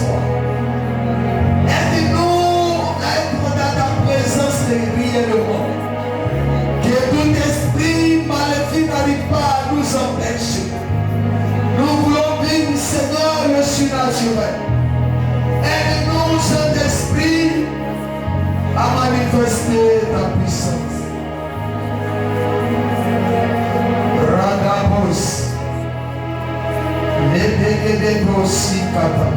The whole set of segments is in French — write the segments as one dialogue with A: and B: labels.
A: soir. Aide-nous à être dans ta présence réellement. Que tout esprit maléfique n'arrive pas à nous empêcher. Nous voulons vivre, Seigneur, le surnaturel. Aide-nous, Saint-Esprit, à manifester ta puissance. Radamos, Lebegedegosikata.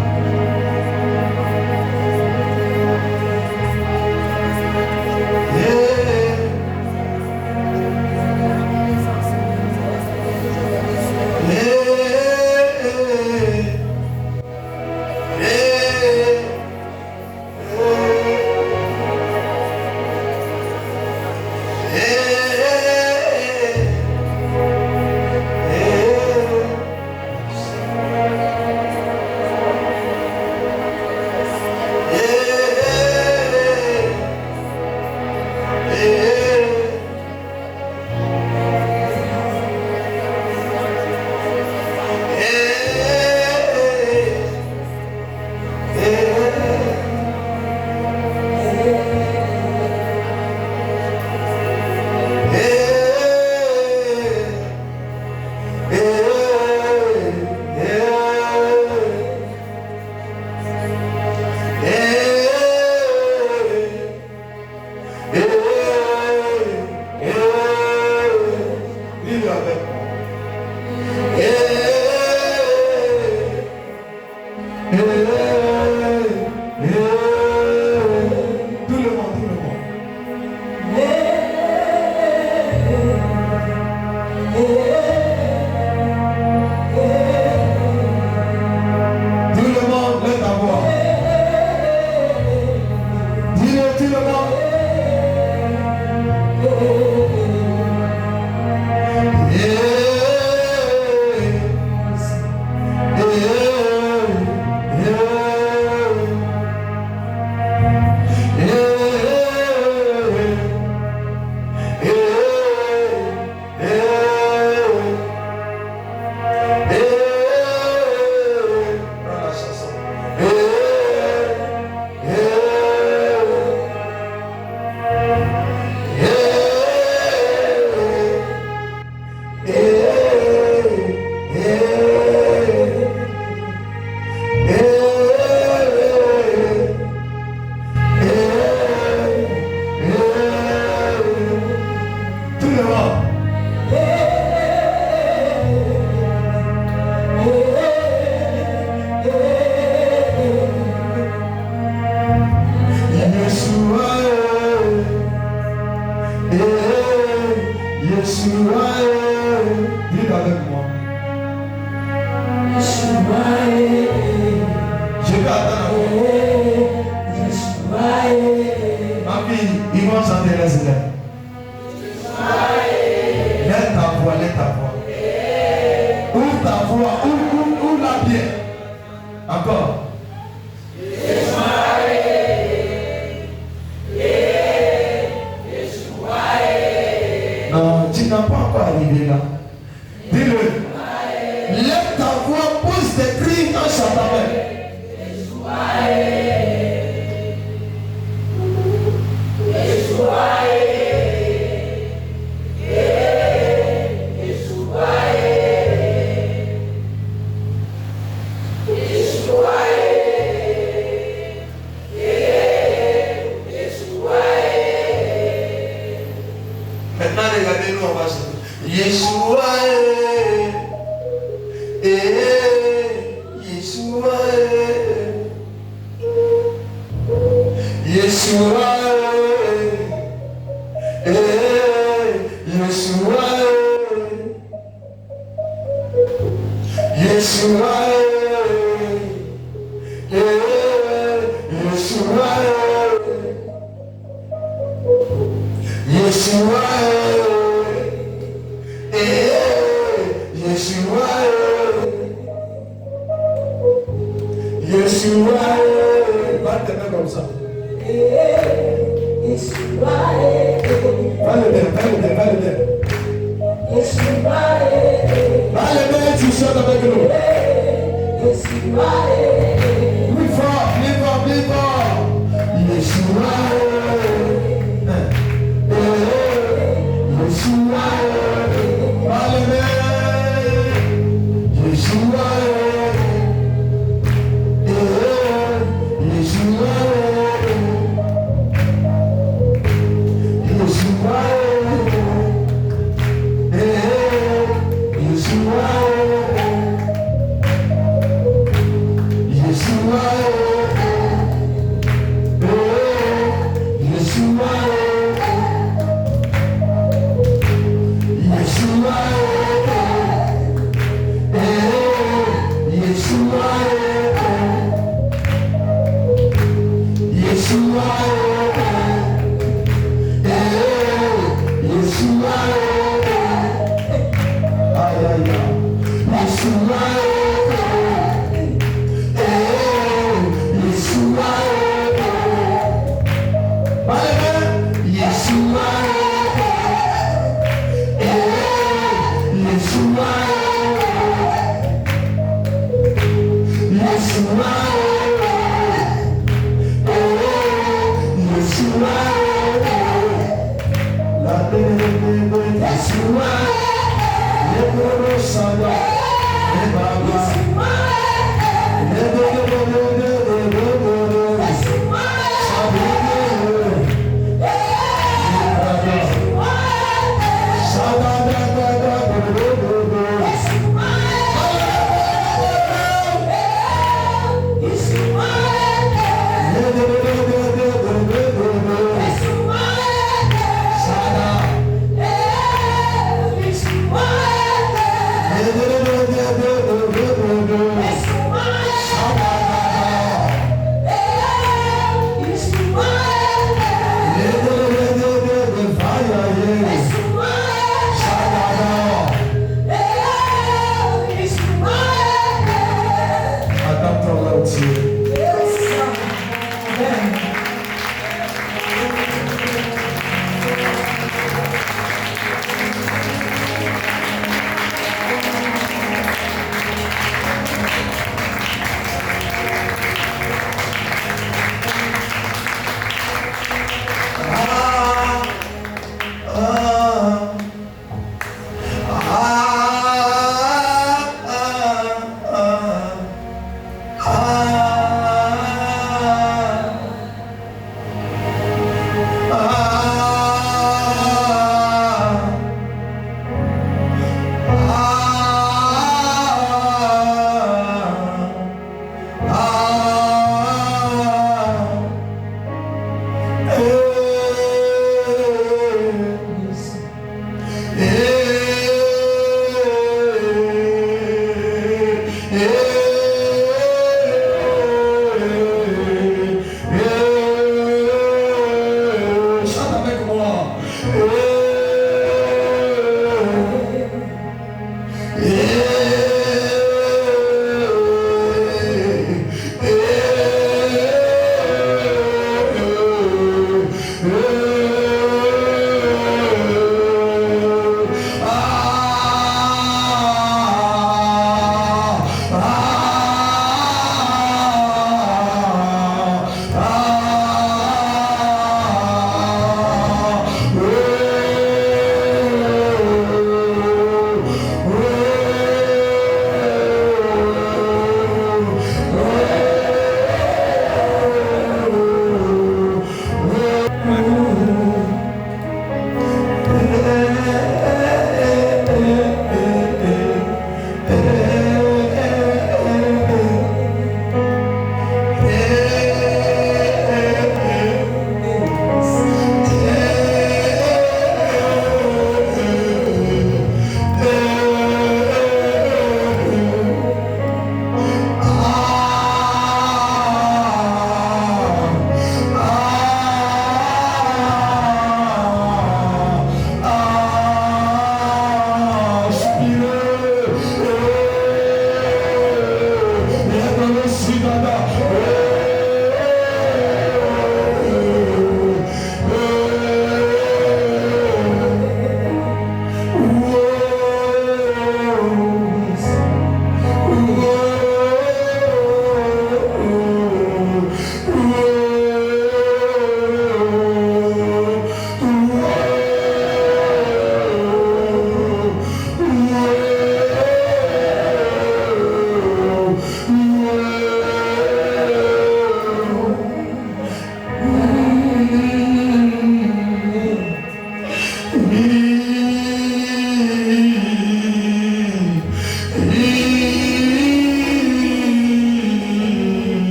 A: Va le mettre, tu chantes avec nous.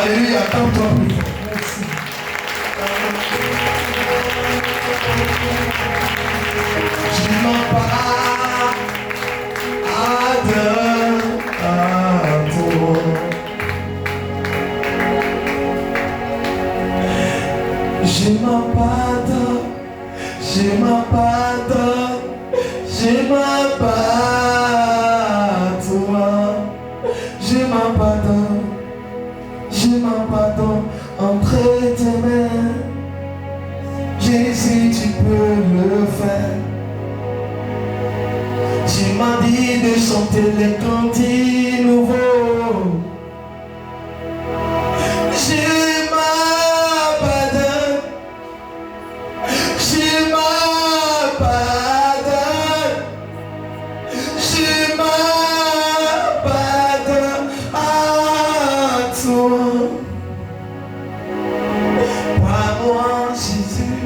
A: Alléluia, attends-toi plus fort. Je m'embarque à toi. Je m'abandonne, je m'abandonne, je m'abandonne, je m'abandonne, je m'abandonne entre tes mains. Jésus, tu peux le faire. Tu m'as dit de chanter les cantiques nouveaux. Je m'abandonne, je m'abandonne, je m'abandonne à toi. Prends-moi, Jésus,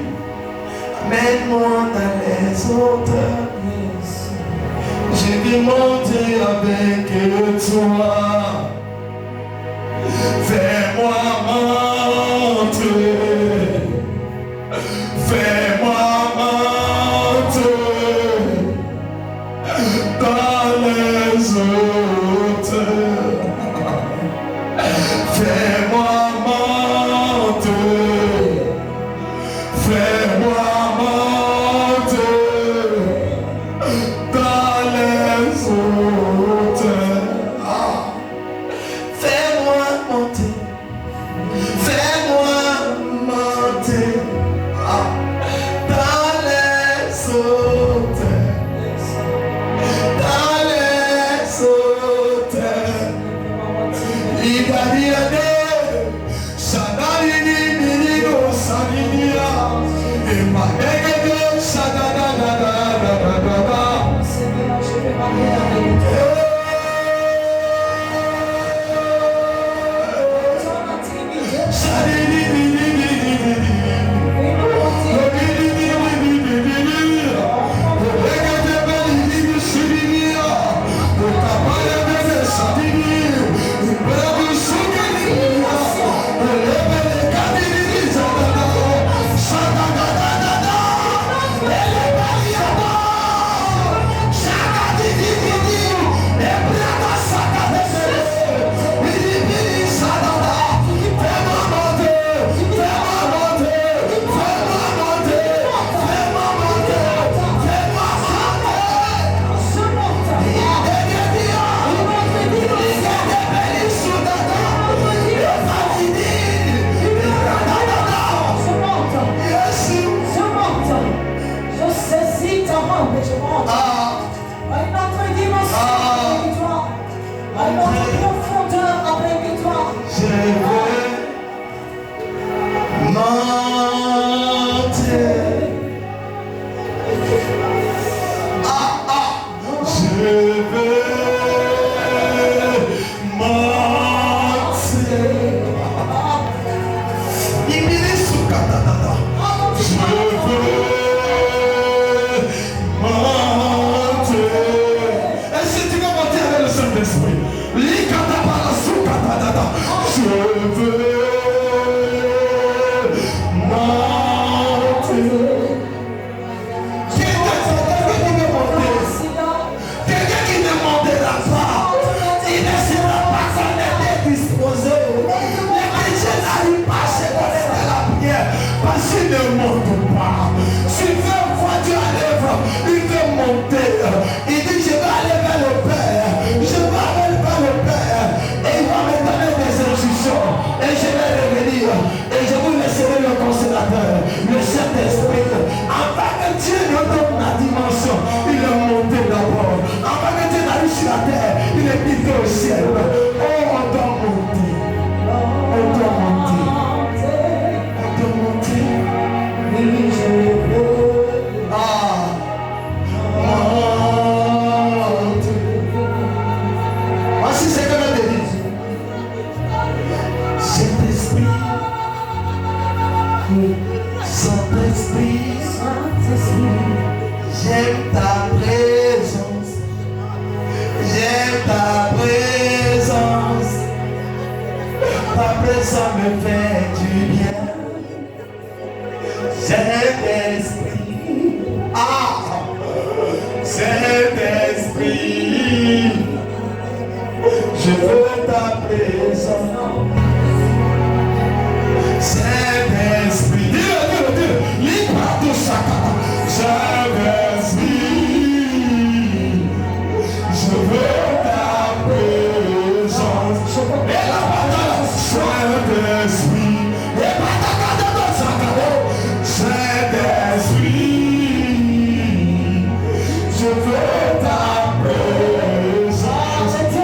A: amène-moi dans les hauteurs. Je vais monter avec toi. Fais-moi monter. Fais-moi monter dans les hauteurs. Fais-moi monter. Fais-moi monter dans les hauteurs. Fais-moi monter. Fais-moi monter dans les hauteurs. Dans les hauteurs. Libérez-nous. présence me fait du bien. Saint-Esprit, Saint-Esprit, je veux ta présence. Saint-Esprit, dis-le, libre tout ça. Saint-Esprit, je veux ta présence. Et la bataille, Saint-Esprit, et Saint-Esprit, je veux ta présence. Saint-Esprit,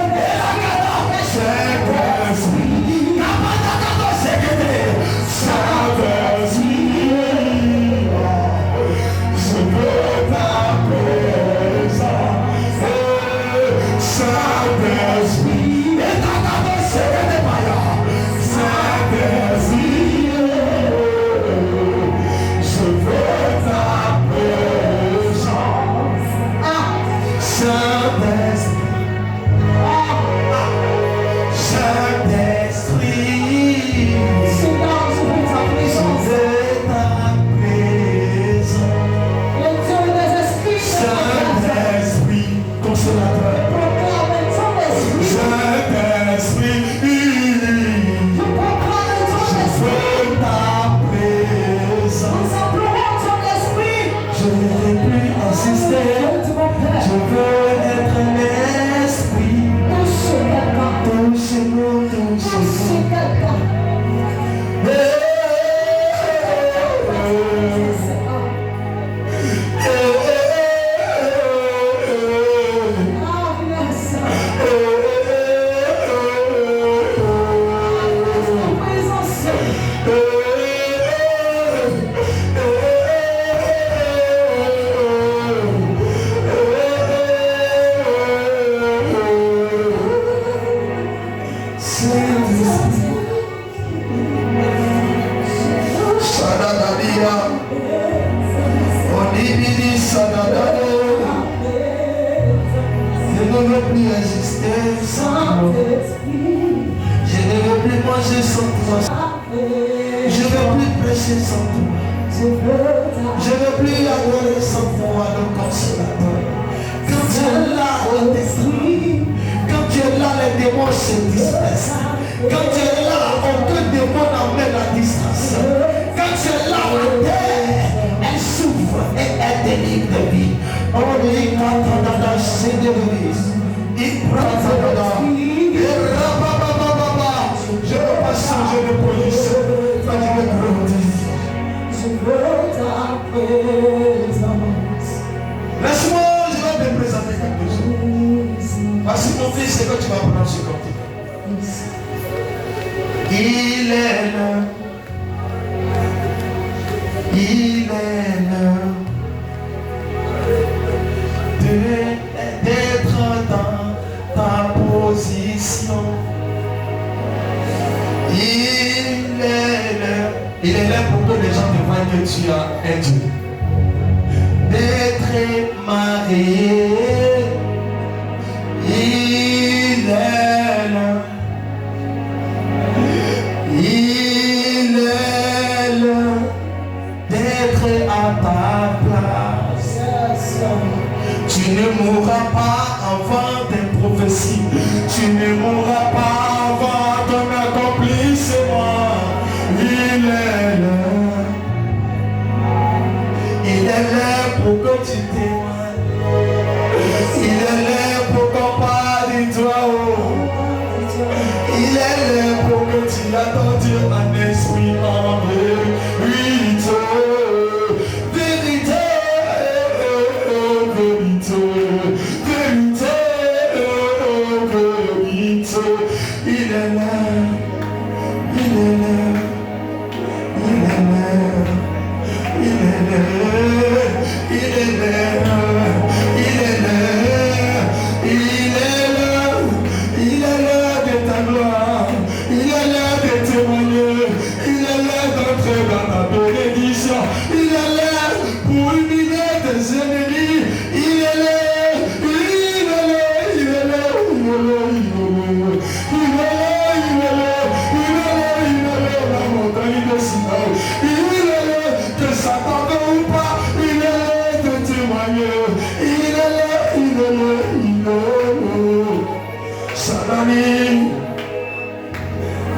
A: Salami,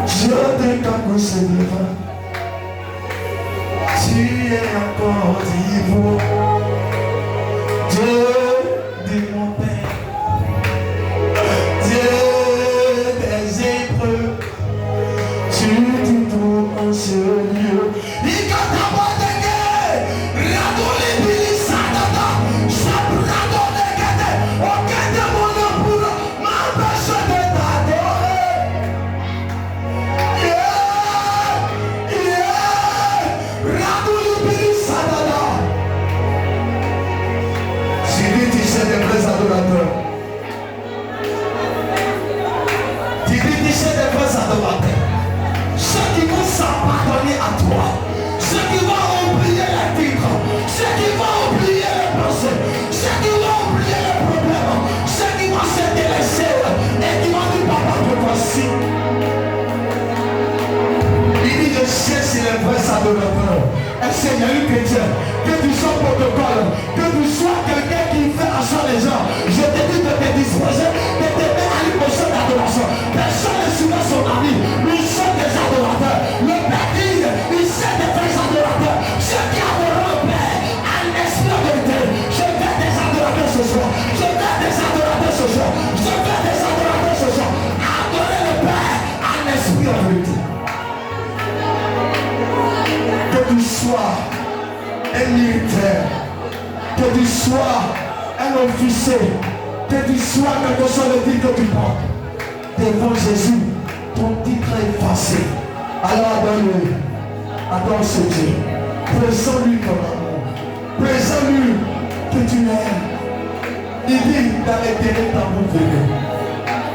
A: Dieu de Kakousse devant. Tu es encore vivant. Dieu de mon Père. Dieu des épreuves. Tu dis tout en ce lieu. Il quand t'as de guerre, radole bilisada, sabrado de guerre, aucun démon pour m'empêcher de t'adorer. Radole bilisada. Si lui tu sais des vrais adorateurs. Tu dis tu sais des vrais adorateurs. Ceux qui vont s'abandonner à toi, ceux qui vont oublier les titres, ceux qui vont oublier les pensées, ceux qui vont oublier les problèmes, ceux qui vont se délaisser et qui vont dire papa que voici. Il dit je sais si les vrais adorateurs. Est-ce qu'il y a eu chrétien, que tu sois protocole, que tu sois quelqu'un qui fait asseoir les gens, je te dis de te disposer, de te mettre à l'émotion d'adoration. Personne ne suivait son ami, nous sommes des adorateurs. Le Père dit, il sait des vrais adorateurs. Ceux qui adorent le Père en esprit de vérité. Je veux des adorateurs ce soir. Je veux des adorateurs ce soir. Je veux des adorateurs ce soir. Adorer le Père en esprit de vérité. Que tu sois un militaire, que tu sois un officier, que tu sois quelque chose de titre que tu portes. Devant Jésus, ton titre est effacé. Alors adore-le. Adore ce Dieu. Présente-lui ton amour. Présente-lui que tu l'aimes. Il dit dans les ténèbres d'amour venu.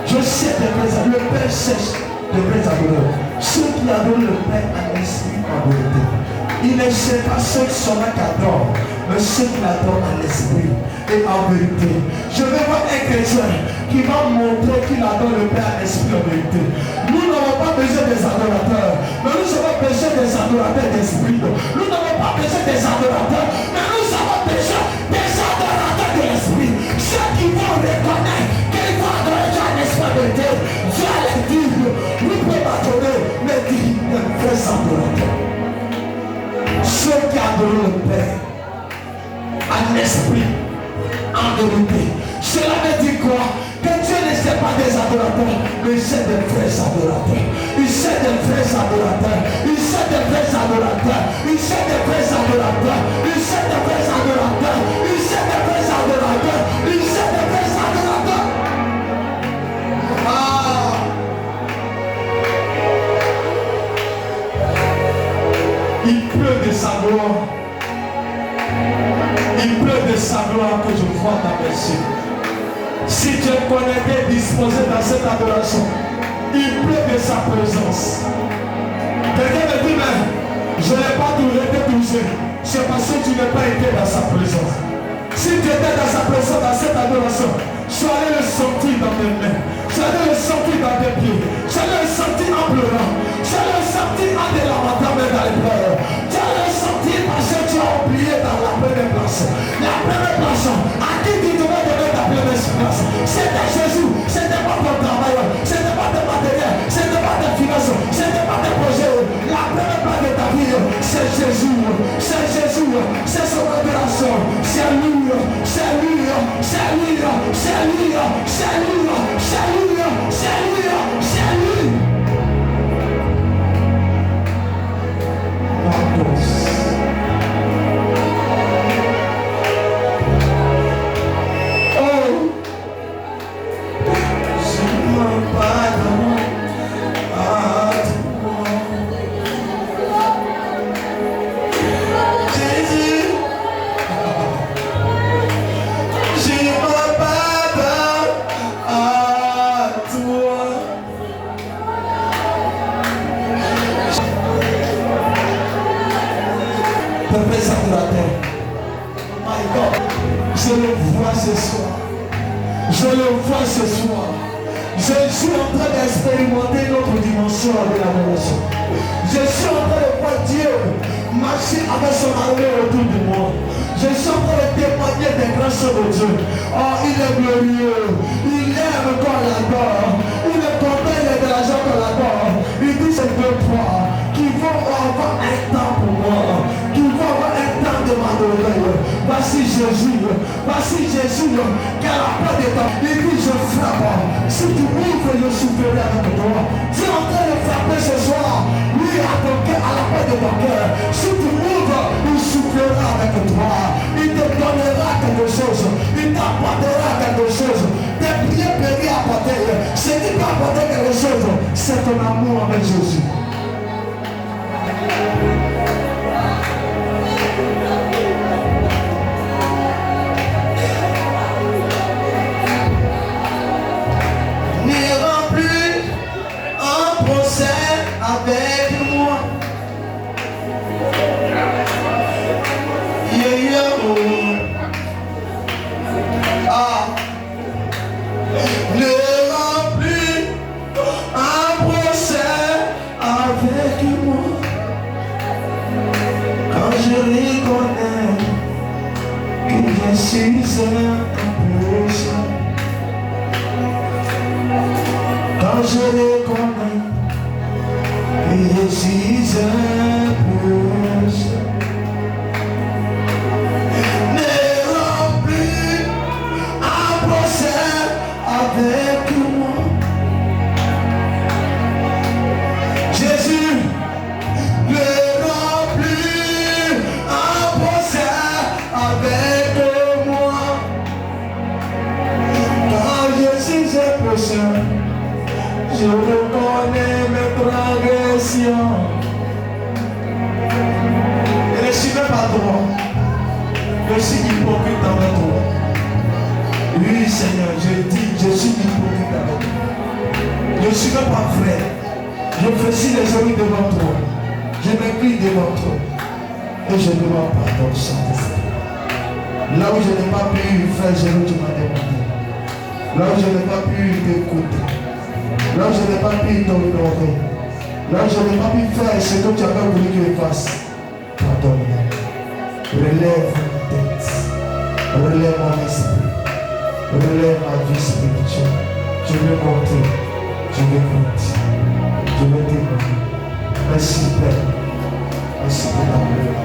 A: Je sais des vrais adorateurs. Le Père cherche des vrais adorateurs. Ceux qui adorent le Père en esprit en vérité. Il ne sait pas ceux qui sont là qui adorent, mais ceux qui adorent en esprit et en vérité. Je vais voir un chrétien qui va montrer qu'il adore le Père en esprit en vérité. Nous n'avons pas besoin des adorateurs, mais nous avons besoin des adorateurs d'esprit. Nous n'avons pas besoin des adorateurs, mais nous avons besoin des adorateurs de l'esprit. Ceux qui vont reconnaître qu'ils vont adorer Dieu en esprit en vérité. Dieu les dit, nous pouvons adorer, mais dit les vrais adorateurs. Ceux qui adorent le Père en esprit, en vérité. Cela veut dire quoi? Que Dieu ne sait pas des adorateurs, mais il sait des vrais adorateurs. Il sait des vrais adorateurs. Il sait des vrais adorateurs. Il sait des vrais adorateurs. Il sait des vrais adorateurs. Il sait des vrais adorateurs. Il sait des vrais adorateurs. Il pleut de sa gloire. Il pleut de sa gloire que je vois dans mes yeux. Si tu es connecté, disposé dans cette adoration, il pleut de sa présence. Quelqu'un me dit, mais je n'ai pas été touché. C'est parce que tu n'es pas été dans sa présence. Si tu étais dans sa présence, dans cette adoration, tu allais le sentir dans tes mains. Tu allais le sentir dans tes pieds. Tu allais le sentir en pleurant. Tu allais le sentir en délamentant même dans les pleurs. Tu allais le sentir parce que tu as oublié dans la première place. La première place, à qui tu devais donner ta première place? C'était Jésus. C'était pas ton travail. C'était pas tes matériels. C'était pas tes finances. C'était pas tes projets. La première place de ta vie, c'est Jésus. C'est Jésus. C'est son adoration. C'est lui. C'est lui. C'est lui. C'est lui. C'est lui. C'est lui. C'est lui. C'est lui. Oh, je m'en pardonne à toi. Jésus, je m'en pardonne à toi. Peuple adorateur, my God, je le vois ce soir. Je le vois ce soir. Je suis en train d'expérimenter notre dimension de l'adoration. Je suis en train de voir Dieu marcher avec son armée autour de moi. Je suis en train de témoigner des grâces de Dieu. Oh, il est glorieux. Il aime quand on l'adore. Voici Jésus. Voici Jésus qui a la porte de temps. Il dit je frappe. Si tu ouvres, je soufflerai avec toi. Tu es en train de frapper ce soir. Lui à ton cœur, à la porte de ton cœur. Si tu ouvres, il soufflera avec toi. Il te donnera quelque chose. Il t'apportera quelque chose. Tes prières peuvent apporter. Ce qui peut apporter quelque chose, c'est ton amour avec Jésus. N'ira plus un procès avec moi. Yeah, yeah, oh. Ah. N'ira plus un procès avec moi. Quand je reconnais que je suis un pécheur. Quand je reconnais que je suis un pécheur. Ne remplis un procès avec moi. Jésus, ne remplis un procès avec moi. Quand je suis un pécheur, je reconnais mes transgressions. Et ne suis même pas toi. Je suis hypocrite avec toi. Oui, Seigneur, je dis, je suis hypocrite avec toi. Je ne suis même pas frère. Je fais les genoux devant toi. Je m'écris devant toi. Et je demande pardon, Saint-Esprit. Là où je n'ai pas pu faire ce que tu m'as demandé. Là où je n'ai pas pu t'écouter. Là où je n'ai pas pu t'honorer. Là où je n'ai pas pu faire ce que tu avais voulu que je fasse. Pardonne-moi. Relève ma tête. Relève mon esprit. Relève ma vie spirituelle. Je veux compter. Je veux compter. Je veux témoigner. Merci Père. Merci pour l'amour.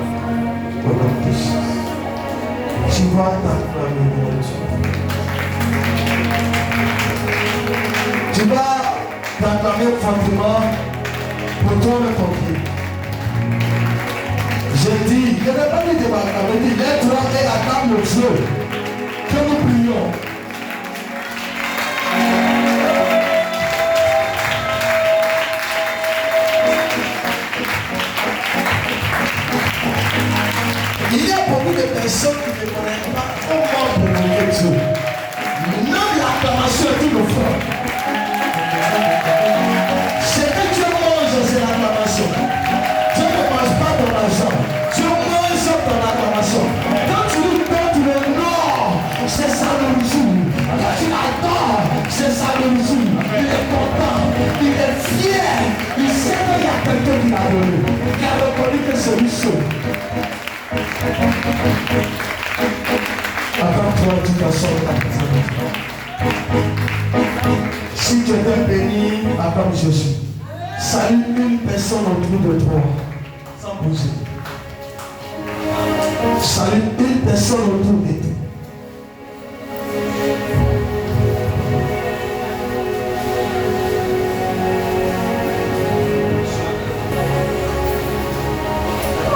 A: Au nom de Jésus. Tu vas t'acclamer mon Dieu. Tu vas t'acclamer fortement pour toi le pompier. J'ai dit, je n'ai pas dit de m'acclamer, j'ai dit, lève-toi et acclame le Dieu. Que nous prions. Il y a beaucoup de personnes qui ne connaissent pas comment glorifier Dieu. Même l'acclamation est une offrande. Ce que Dieu mange, c'est l'acclamation. Dieu ne mange pas ton argent. Dieu mange ton acclamation. Quand tu lui donnes le nom, c'est ça le jour. Quand tu l'adores, c'est ça le jour. Il est content, il est fier. Il sait qu'il y a quelqu'un qui l'a donné. Qui a reconnu que c'est lui seul. Attends-toi, tu t'assois dans si tu es béni, acclame Jésus. Salue une personne autour de toi, sans bouger. Salue une personne autour de toi.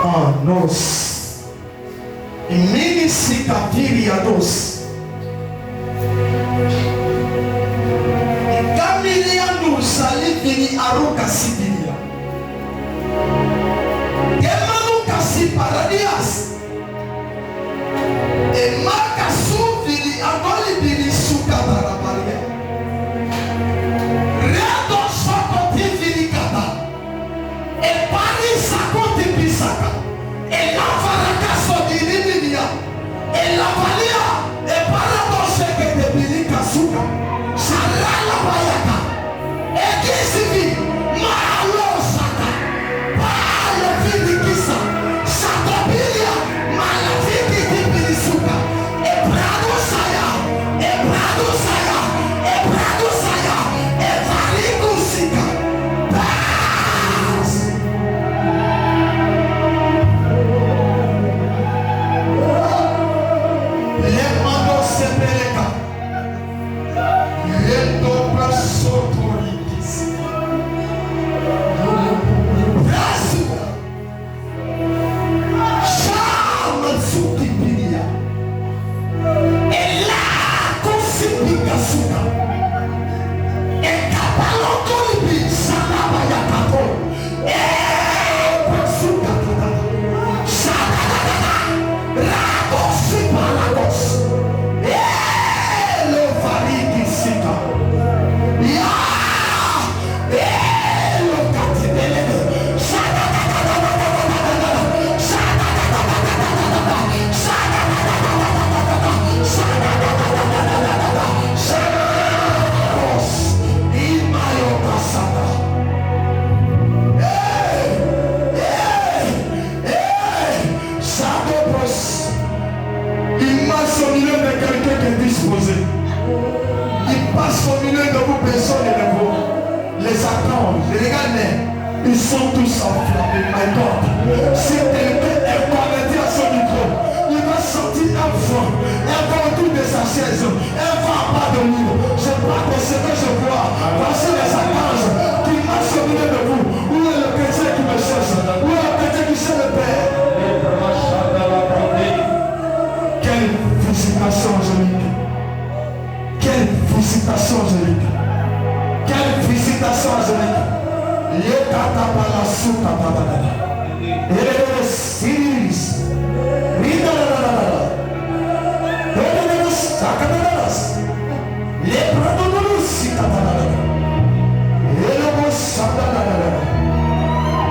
A: Ah, nos. Mini sikapiriados. Kamiliandu salivini aruka sibilia. Kemanu kasi paradias. E marca suvili agoli bili suka barabalia. Redo soko tivili kata. E pari sako tipisaka. E la farakaso di libilia. E la valia. E paradoxe que te bili kasuka. Sarala bayaka. E kisivi. Malo saka. Palo vidi kisa. Satobilia. Malaviki tibili suka. E prado saya. E les attendent, regardez, ils sont tous enflammés, my God. Si quelqu'un est connecté à son micro, il va sortir un fond, elle va autour de sa chaise, elle va pardonner. Je crois que ce que je vois, voici les archanges qui marchent au milieu de vous. Où est le chrétien qui me cherche? Où est le chrétien qui cherche le Père? Quelle visitation angélique! Quelle visitation angélique! Quelle visitation angélique!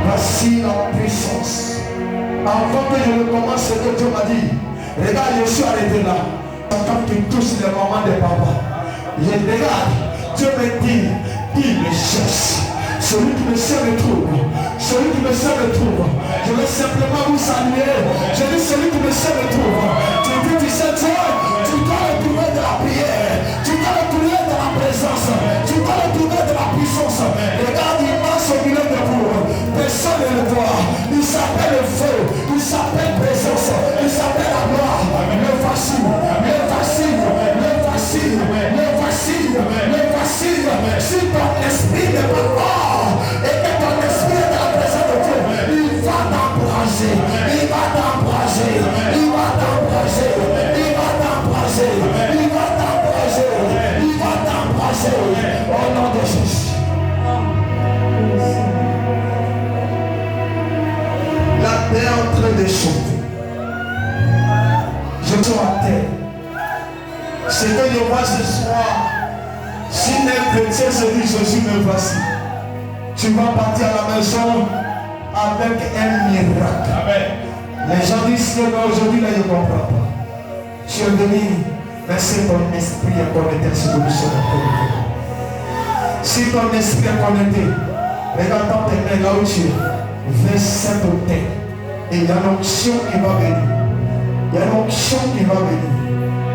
A: Voici la puissance. Avant que je ne commence ce que Dieu m'a dit, regarde, je suis arrêté là. Quand tu touches les mamans des papas, je regarde, Dieu me dit, il me cherche. Celui qui me sert me trouve. Celui qui me sert me trouve. Je vais simplement vous saluer. Je dis celui qui me sert me trouve. Tu dis, tu sais, Dieu, tu dois le trouver de la prière. Tu dois le trouver de la présence. Tu dois le trouver de la puissance. Regarde, il marche au milieu de vous. Personne ne le voit. Il s'appelle le feu. Il s'appelle présence. Il s'appelle la gloire. Le voici. Le voici. Le voici. Le voici. Le voici. Si ton esprit n'est pas mort et que ton esprit est dans la présence de Dieu, il va t'embraser. Il va t'embraser. Il va t'embraser. Il va t'embraser. Il va t'embraser. Il va t'embraser. Au nom de Jésus. La terre est en train de chanter. Je suis à terre. Ce que je vois ce soir, si un chrétien se dit Jésus me voici, tu vas partir à la maison avec un miracle. Amen. Les gens disent que aujourd'hui là je ne comprends pas. Tu es venu, mais c'est ton esprit est connecté sur le sol. Si ton esprit est connecté, regarde dans tes mains là où tu es, vers cet hôtel. Et il y a une onction qui va venir. Il y a une onction qui va venir.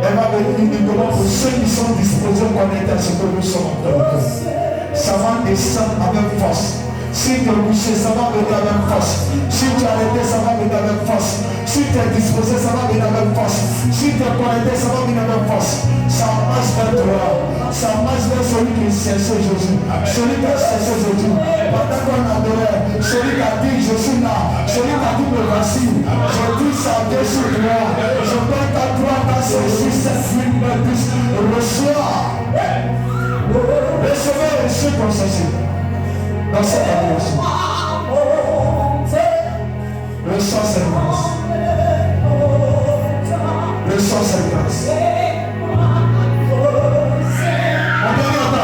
A: Elle va venir uniquement pour ceux qui sont disposés à connecter à ce que nous sommes en train de faire. Ça va descendre avec force. Si tu es bouché, ça va venir avec force. Si tu es arrêté, ça va venir avec force. Si tu es disposé, ça va venir avec force. Si tu es connecté, ça va venir avec force. Ça marche vers toi. Ça marche vers celui qui cherche Jésus. Celui qui a cherché Jésus. Pendant qu'on adorait, celui qui a dit je suis là. Celui qui a dit me voici. Je dis ça dessus de moi. Je porte à toi dans ce jour, cette nuit, me dit reçois. Recevez et suis concession. Dans cette adoration. Reçois cette grâce. Reçois cette grâce.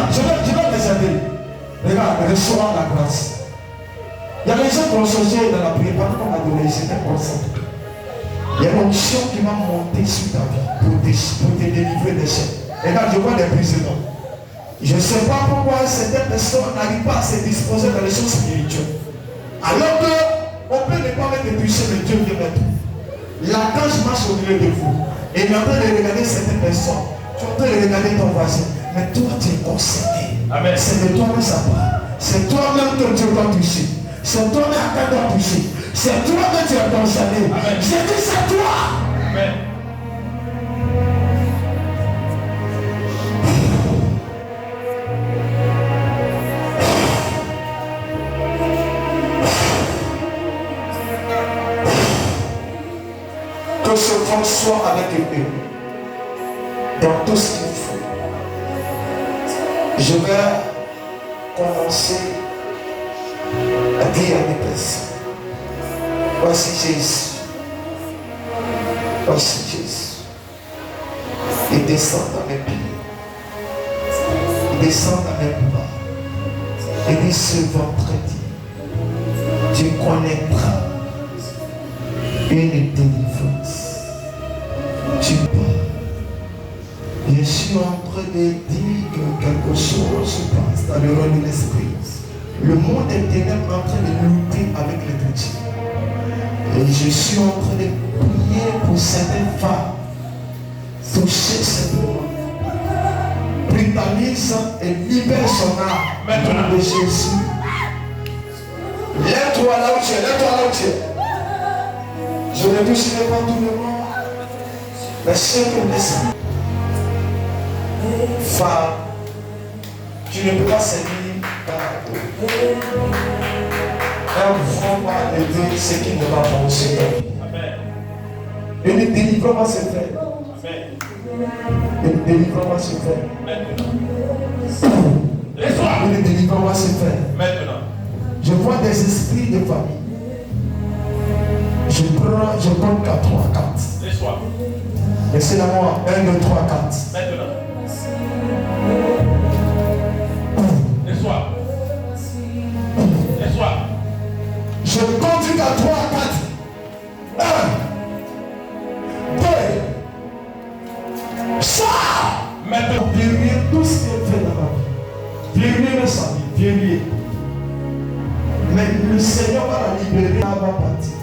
A: Je vais les aider. Regarde, reçois la grâce. Il y a des gens qui ont changé dans la prière pendant qu'on a donné, c'était concentré. Il y a une onction qui va monter sur ta vie pour te délivrer des chaînes. Regarde, je vois des prisonniers. Je ne sais pas pourquoi certaines personnes n'arrivent pas à se disposer dans les choses spirituelles. Alors qu'on peut ne pas mettre de toucher, mais Dieu vient mettre. L'archange marche au milieu de vous. Et il est en train de regarder certaines personnes. Tu es en train de regarder ton voisin. Mais toi, tu es concerné. C'est de toi-même ça part. C'est toi-même que Dieu doit toucher. C'est toi-même à qui doit toucher. C'est toi que tu es concerné. J'ai dit c'est toi. Amen. Que ce temps soit avec eux dans tout ce qu'il faut. Je vais commencer à dire à mes personnes, voici Jésus. Voici Jésus. Il descend dans mes pieds. Il descend dans mes bras. Il dit ce vendredi, tu connaîtras une délivrance. Tu parles. Je suis en train de dire que quelque chose se passe dans le rôle de l'esprit. Le monde est ténèbres en train de lutter avec les chrétiens. Et je suis en train de prier pour certaines femmes. Toucher cette voix. Prie vitalise et libère son âme. Maintenant. De Jésus. Lève-toi là où tu es. Lève-toi là où tu es. Je ne toucherai pas tout le monde. Mais ce que l'esprit. Femme, tu ne peux pas servir par un enfant va aider ce qui ne va pas au Seigneur. Et le délivrement se fait. Et le délivrement se fait. Et le délivrement se fait. Maintenant. Je vois des esprits de famille. Je compte 4, 3, 4. Laisse-moi. Laissez-la moi. 1, 2, 3, 4. Maintenant. Laisse-moi. Laisse-moi. Je compte à 3, 4. 1, 2. Ça. Maintenant, vérifiez tout ce qui est fait dans la vie. Vérifiez le salut. Vérifiez. Mais le Seigneur va la libérer avant de partir.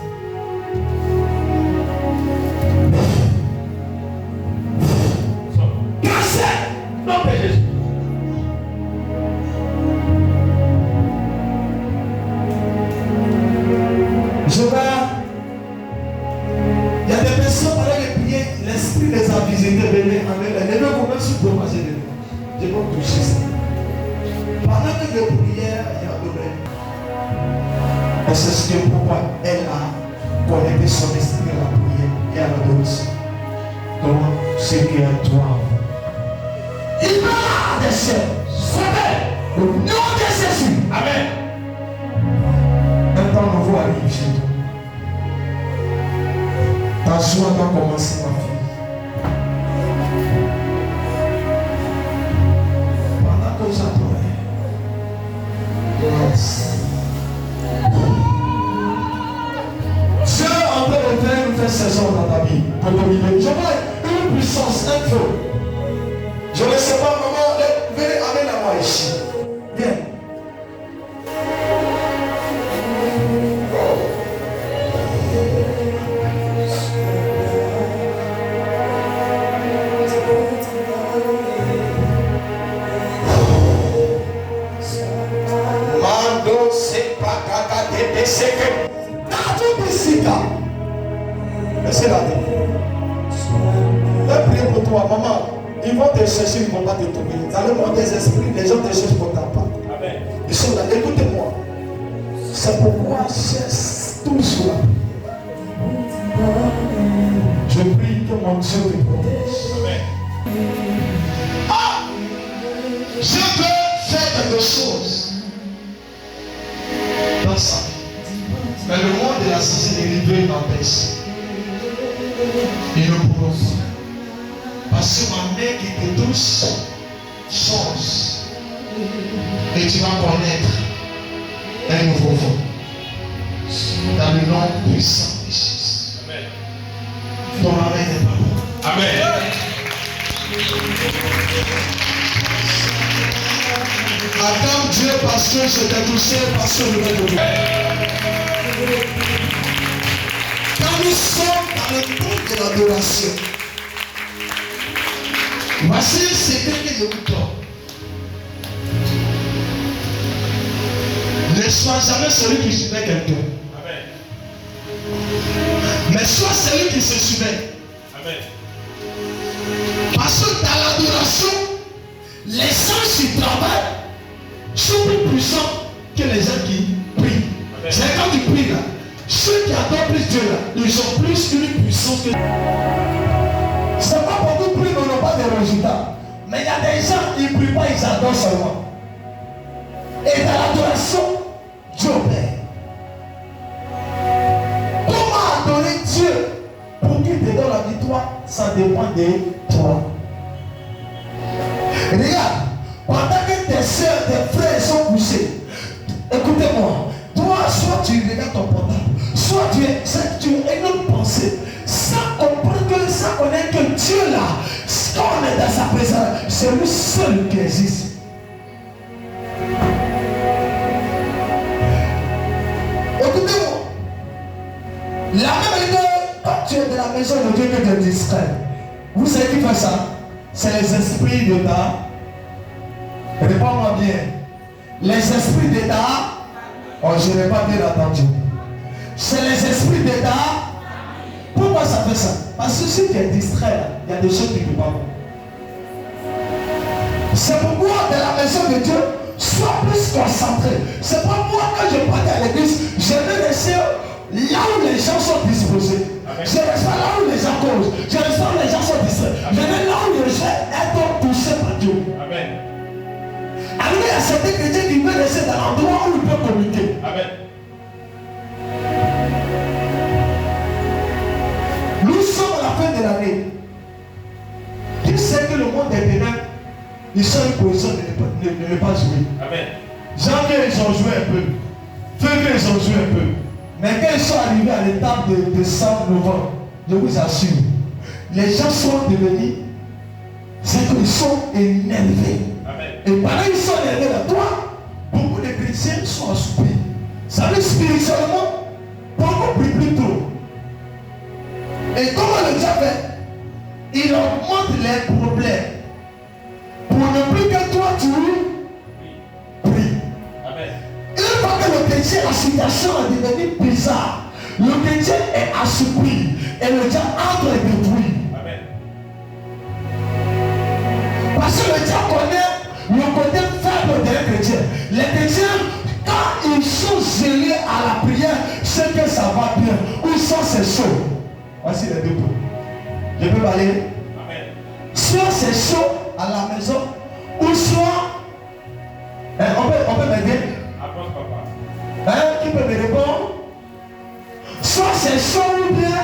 A: Il y a des personnes pendant les prières, l'esprit les a visités, levez-vous même si vous pouvez passer de nous. Je vais toucher ça. Pendant que les prières, il y a adoré. Et c'est ce que pourquoi elle a connecté son esprit à la prière et à l'adoration. Donc, ce qui est à toi. Il va des cieux. Soyez au nom de Jésus. Amen. Un temps nouveau arrive chez toi. Ta joie doit commencer, ma fille. Pendant que j'adorais, Dieu est en train de faire une saison dans ta vie. Pour te libérer. Je vois une puissance, un feu. Je ne sais pas, maman, venez amener la moi ici. Viens. Laissez-la. Je vais prier pour toi, maman. Ils vont te chercher, ils ne vont pas te trouver. Dans le monde des esprits, les gens te cherchent pour ta part. Ils sont là. Écoutez-moi. C'est pourquoi je cherche tout cela. Je prie que mon Dieu te protège. Ah! Je veux faire quelque chose dans ça. Mais le monde de la société est livré n'empêche. Ils ne pourront pas. Parce que ma main qui te touche change. Et tu vas connaître un nouveau vent. Dans le nom puissant de Jésus. Amen. Ton amen n'est pas bon. Amen. Attends Dieu parce que je t'ai touché, parce que je vais te toucher. Quand nous sommes dans le temps de l'adoration, voici ce que je vous donne. Ne sois jamais celui qui soumet quelqu'un. Amen. Mais sois celui qui se soumet. Amen. Parce que dans l'adoration, les gens qui travaillent sont plus puissants que les gens qui prient. C'est quand tu pries là. Ceux qui adorent plus Dieu là, ils ont plus une puissance que. C'est pas pour nous prier, nous n'avons pas de résultats. Mais il y a des gens qui ne prient pas, ils adorent seulement. Et dans l'adoration, Dieu opère. Comment adorer Dieu pour qu'il te donne la victoire? Ça dépend de toi. Regarde, pendant que tes soeurs, tes frères sont couchés, écoutez-moi, toi, soit tu regardes ton portable, soit tu as une autre pensée, sans comprendre que, sans connaître que Dieu là, quand on est dans sa présence, c'est lui seul qui existe. Écoutez-moi, la même idée, quand tu es dans la maison de Dieu que tu es distrait, vous savez qui fait ça? C'est les esprits de ta Les esprits d'État. Oh, je n'ai pas bien entendu. C'est les esprits d'État. Pourquoi ça fait ça? Parce que si tu es distrait, il y a des choses qui ne vont pas. C'est pourquoi dans la maison de Dieu, sois plus concentré. C'est pas moi quand je partais à l'église, je vais rester là où les gens sont disposés. Amen. Je ne reste pas là où les gens causent. Je ne reste pas où les gens sont distraits. Je vais là où les gens être touchés par Dieu. Amen. Alors il y a certains chrétiens qui veulent rester dans l'endroit où ils peuvent communiquer. Amen. Nous sommes à la fin de l'année. Qui sait que le monde est ténèbres? Ils sont une position de ne pas jouer. Amen. Janvier, ils ont joué un peu. Février, ils ont joué un peu. Mais quand ils sont arrivés à l'étape de décembre, novembre, je vous assure, les gens sont devenus, c'est qu'ils sont énervés. Amen. Et pendant qu'ils sont énervés là, toi, beaucoup de chrétiens sont assoupis. Ça veut dire spirituellement, beaucoup plus tôt. Et comment le diable fait? Il augmente les problèmes. Pour ne plus que toi tu pries. Amen. Une fois que le chrétien, la situation est devenue bizarre, le chrétien est assoupli et le diable entre et détruit. Amen. Parce que le diable connaît le côté faible des chrétiens. Les chrétiens, quand ils sont zélés à la prière, c'est que ça va bien. Où sont ces choses? Voici les deux points. Je peux parler? Amen. Soit c'est chaud à la maison, ou soit on peut m'aider. Apprends papa. Qui peut me répondre? Soit c'est chaud ou bien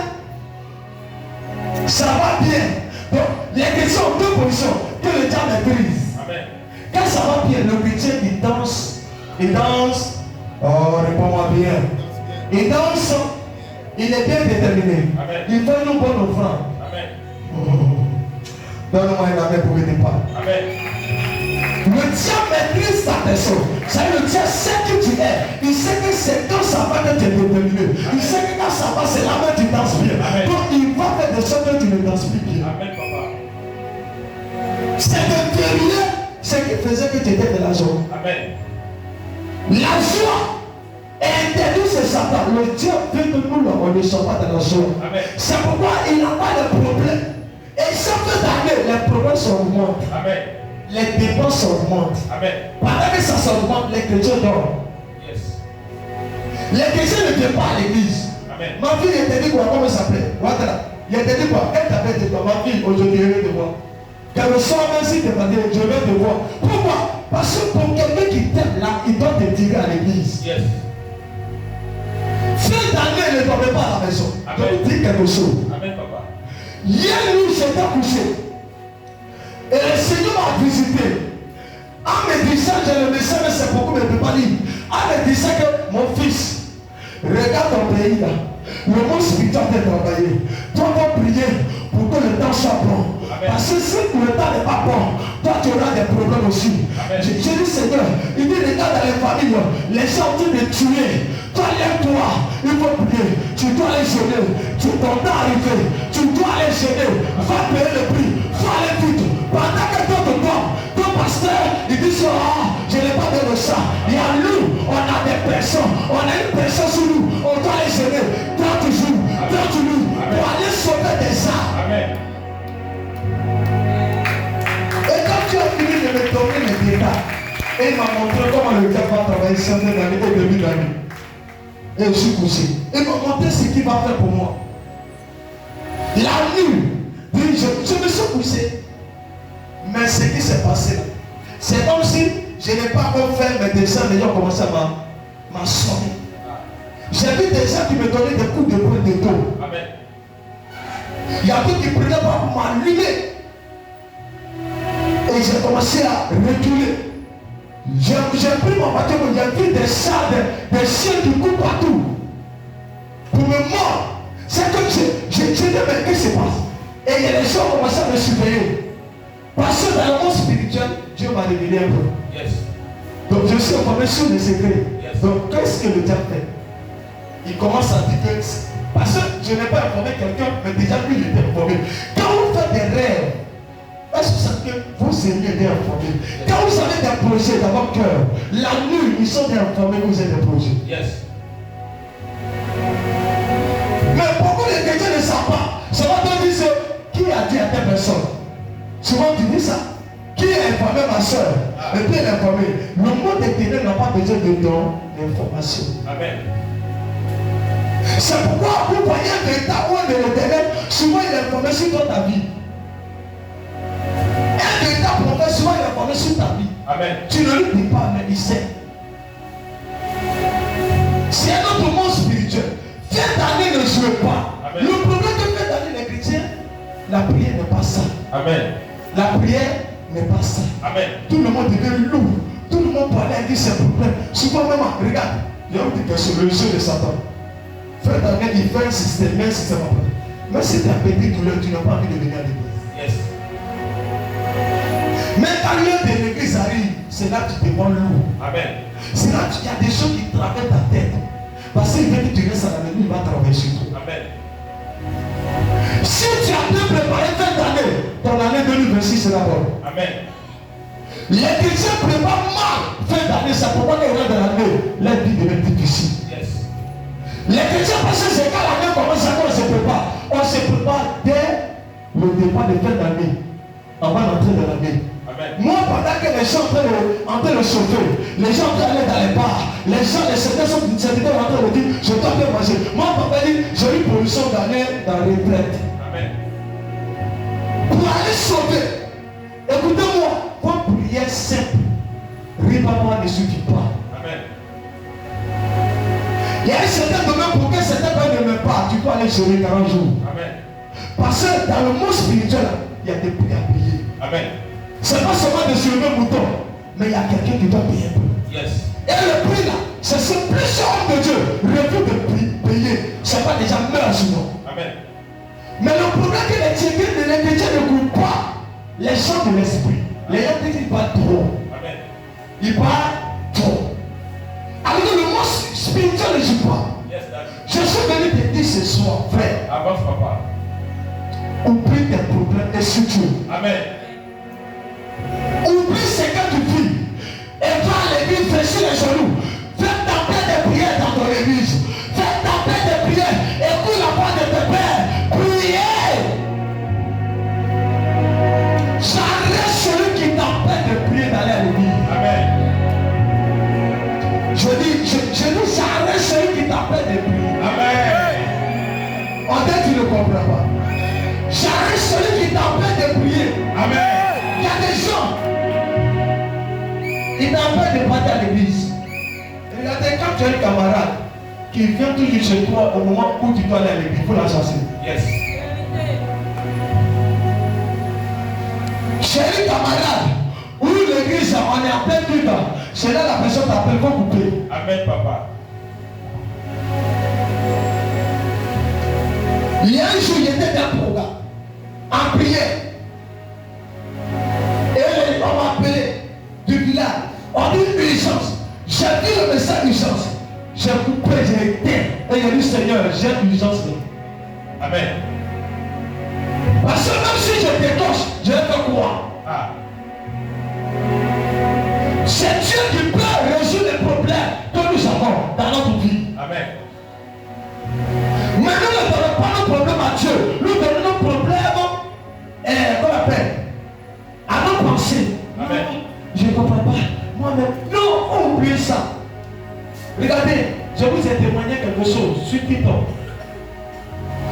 A: ça va bien. Donc les questions ont deux positions que le diable maîtrise. Amen. Quand ça va bien, le chrétien il danse. Il danse. Oh, réponds-moi bien. Il danse. Il est bien déterminé. Amen. Il fait une bonne offrande. Amen. Donne-moi un amen pour que tu parles. Amen. Le diable maîtrise ta personne. Ça veut dire, le diable sait qui tu es. Il sait que c'est quand ça va que tu es déterminé. Il sait que quand ça va, c'est là que tu danses bien. Amen. Donc il va faire des choses que tu ne danses plus bien. Amen, papa. C'est intérieur ce qui faisait que tu étais de la joie. Amen. La joie interdit ce Satan. Le diable veut que nous ne sommes pas dans la joie. Amen. C'est pourquoi il n'a pas de problème. Et chaque année, les problèmes s'augmentent. Amen. Les dépenses s'augmentent. Amen. Pendant que ça s'augmente, les chrétiens dorment. Yes. Les chrétiens ne viennent pas à l'église. Amen. Ma fille, elle t'a dit quoi? Comment ça s'appelle? Il t'a dit quoi? Elle t'avait dit quoi? Ma fille, aujourd'hui, je vais te voir. Quand le soir, même si tu t'es dit, je vais te voir. Pourquoi? Parce que pour quelqu'un qui t'aime là, il doit te tirer à l'église. Yes. Fin d'année, ne dormez pas à la maison. Je vais te dire quelque chose. Amen, papa. Hier, nous, j'étais couché. Et le Seigneur m'a visité. En me disant, j'ai le message, mais c'est beaucoup, mais je ne peux pas lire. En me disant que mon fils, regarde ton pays là. Le monde spirituel est travaillé. Toi, tu vas prier pour que le temps soit bon. Amen. Parce que si le temps n'est pas bon, toi, tu auras des problèmes aussi. J'ai dit, Seigneur, il dit, regarde dans les familles, les gens ont de tuer. Toi, lève-toi, il faut prier. Tu dois les gêner. Tu dois arriver. Tu dois les gêner. Va payer le prix. Va aller vite. Pendant que toi te dors, ton pasteur, il dit ça, je n'ai pas de ça. Il y a nous, on a des personnes. On a une personne sur nous. On doit les gêner. Toi, tu joues. Toi, tu loues. Pour aller sauver des âmes. Amen. Et quand tu as fini de me donner les détails, et il m'a montré comment le diable va travailler cette année au début de l'année. Et je suis couché. Il m'a montré ce qu'il va faire pour moi. La nuit, je me suis couché. Mais ce qui s'est passé là, c'est comme si je n'ai pas encore fait mes dessins, les gens ont commencé à m'assommer. J'ai vu des gens qui me donnaient des coups de poing de dos. Amen. Il y a d'autres qui prenaient pas pour m'allumer. Et j'ai commencé à reculer. J'ai pris mon bateau, j'ai vu des chats, des chiens qui courent partout. Pour me mordre. C'est comme j'ai dit, mais qu'est-ce qui se passe? Et les gens ont commencé à me surveiller. Parce que dans le monde spirituel, Dieu m'a révélé un peu. Yes. Donc je suis informé sur les secrets. Yes. Donc qu'est-ce que le diable fait? Il commence à dire que, parce que je n'ai pas informé quelqu'un, mais déjà lui il était informé. Quand vous faites des rêves, Est-ce que vous savez que vos ennemis étaient informés? Quand vous avez des projets dans votre cœur, la nuit, ils sont informés que vous avez des projets.
B: Yes.
A: Mais beaucoup de chrétiens ne savent pas. Souvent, on dit qui a dit à telle personne? Souvent, tu dis ça. Qui a informé ma soeur? Et puis elle est informée. Le monde des ténèbres n'a pas besoin de don d'information.
B: Amen.
A: C'est pourquoi vous voyez un véritable de l'éternel, souvent il est informé sur toute ta vie. Un véritable prophète, souvent il est informé sur ta vie.
B: Amen.
A: Tu ne lui dis pas, mais il sait. C'est un autre monde spirituel. Fête d'année ne joue pas.
B: Amen.
A: Le problème que fête d'année les chrétiens, la prière n'est pas ça.
B: Amen.
A: La prière n'est pas ça.
B: Amen.
A: Tout le monde devient lourd. Tout le monde parlait et dit ses problèmes. Souvent même, regarde, il y a une petite question, le jeu de Satan. Fête d'année, il fait un système, mais c'est pas vrai. Mais si tu as petit douleur, tu n'as pas envie de venir à l'église.
B: Yes.
A: Mais quand l'heure de l'église arrive, c'est là que tu te vois lourd.
B: Amen.
A: C'est là qu'il y a des choses qui traversent ta tête. Parce qu'il veut que tu restes à la maison, il va travailler sur toi.
B: Amen.
A: Si tu as bien préparé fête d'année, ton année 2026 sera bonne.
B: Amen.
A: Les chrétiens préparent mal fête d'année, ça peut pas les gens de l'année. La vie devient difficile.
B: Yes.
A: Les chrétiens pensent que c'est quand l'année commence à on se prépare. On se prépare dès le départ de fête d'année, avant d'entrer dans l'année.
B: Amen.
A: Moi, pendant que les gens sont en train de chauffer, les gens sont allés dans les bars, les gens, les certains sont en train de dire, je dois bien manger. Moi, papa dit, j'ai eu position d'aller dans la retraite.
B: Amen.
A: Pour aller sauver, écoutez-moi, votre prière simple, réparement ne suffit pas.
B: Amen.
A: Il y a un certain domaine pour que certains ne m'aiment pas, tu peux aller sauver 40 jours.
B: Amen.
A: Parce que dans le monde spirituel, il y a des prières à payer.
B: Amen.
A: C'est pas seulement de soulever le bouton, mais il y a quelqu'un qui doit payer un peu.
B: Yes.
A: Et le prix là, c'est ce plusieurs hommes de Dieu refusent de payer. C'est pas déjà meurt souvent.
B: Amen.
A: Mais le problème que les chrétiens ne coupent pas les gens de l'esprit. Les gens disent qu'ils parlent trop.
B: Amen.
A: Ils parlent trop. Alors que le monde spirituel ne joue pas.
B: Yes, Daddy.
A: Je suis venu te dire ce soir, frère,
B: Avance, papa.
A: oublie tes problèmes et surtout,
B: Amen.
A: oublie ce que tu vis et va à l'église, fléchis les genoux. Fais taper des prières dans ton église. Fais taper des prières. Écoute la voix de tes pères. Priez. J'arrête celui qui t'empêche de prier d'aller à l'église.
B: Amen.
A: Je dis, j'arrête celui qui t'empêche de prier.
B: Amen.
A: On dit tu ne comprends pas. J'arrête celui qui t'empêche de prier.
B: Amen.
A: Il y a des gens, ils t'empêchent de partir à l'église. Regardez, quand tu as un camarade qui vient toujours chez toi au moment où tu dois aller à l'église, il faut la chasser.
B: Yes.
A: J'ai un camarade où l'église, on est en plein dedans. C'est là la personne t'appelle, il faut couper.
B: Amen, papa.
A: Il y a un jour, il était dans un programme, en prière. Et on m'a appelé du village. On dit urgence. J'ai vu le message urgence. J'ai coupé, j'ai éteint. Et j'ai dit Seigneur, j'ai urgence.
B: Amen.
A: Parce que même si je décroche, je vais faire quoi?
B: Ah.
A: C'est Dieu qui peut résoudre les problèmes que nous avons dans notre vie.
B: Amen.
A: Mais nous ne donnons pas nos problèmes à Dieu. Nous donnons nos problèmes, qu'on appelle, à nos pensées.
B: Amen.
A: Je ne comprends pas. Moi-même, non, on oublie ça. Regardez, je vous ai témoigné quelque chose sur TikTok.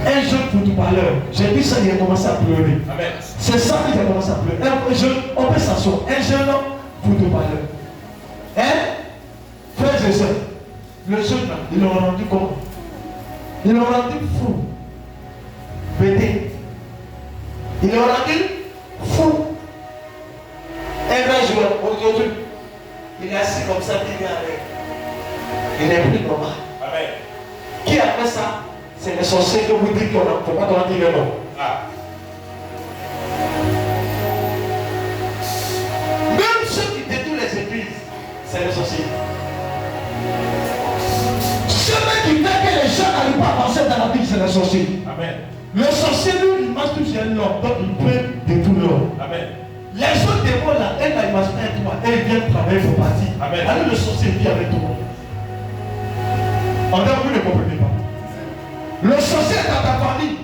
A: Un jeune footballeur, j'ai vu ça, il a commencé à pleurer.
B: Amen.
A: C'est ça qu'il a commencé à pleurer. Un jeune, on peut s'asseoir. Un jeune footballeur. Hein? Frère et sœurs, le jeune là, ils l'ont rendu comment? Ils l'ont rendu fou. Pété. Ils l'ont rendu fou. Un grand joueur, aujourd'hui, il est assis comme ça, il est avec. Il n'est plus normal.
B: Amen.
A: Qui a fait ça? C'est les sorciers que vous dites qu'on a. Il ne faut pas qu'on dise le nom.
B: Ah.
A: Même ceux qui détruisent les églises, c'est les sorciers. Celui qui fait que les gens n'arrivent pas à avancer dans la vie, c'est les sorciers.
B: Amen.
A: Le sorcier, lui, image touche un homme, donc il peut détruire l'homme.
B: Amen.
A: Les autres démons là, elle a imaginé un toi, elle vient travailler pour partir.
B: Amen.
A: Alors le sorcier vit avec toi. En dehors, vous ne comprenez pas. Le sorcier est dans ta famille.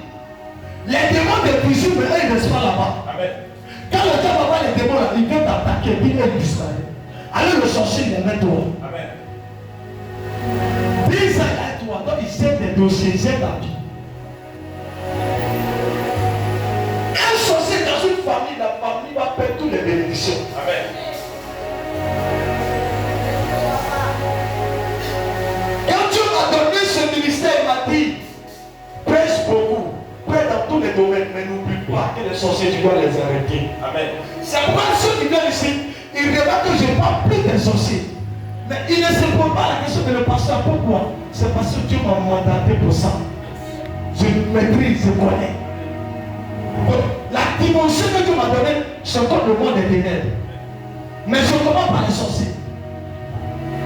A: Les démons de prison, mais eux, ils ne restent pas là-bas.
B: Amen.
A: Quand le temps va voir les démons là, ils viennent t'attaquer, puis ils disparaissent. Alors le sorcier, il est avec toi.
B: Amen.
A: Puis ça est avec toi, donc il sait des dossiers, il sait ta vie. Un sorcier dans une famille, la famille va perdre toutes les bénédictions.
B: Amen.
A: Quand Dieu m'a donné ce ministère, il m'a dit, prêche beaucoup, prêche dans tous les domaines, mais n'oublie pas que les sorciers, tu dois les arrêter.
B: Amen.
A: C'est pourquoi ceux qui viennent ici, ils remarquent que je ne parle plus des sorciers. Mais ils ne se posent pas la question de le pasteur. Pourquoi? C'est parce que Dieu m'a mandaté pour ça. Je maîtrise, je connais. Donc, la dimension que Dieu m'a donnée, c'est comme le monde des ténèbres. Mais je ne commence par les sorciers.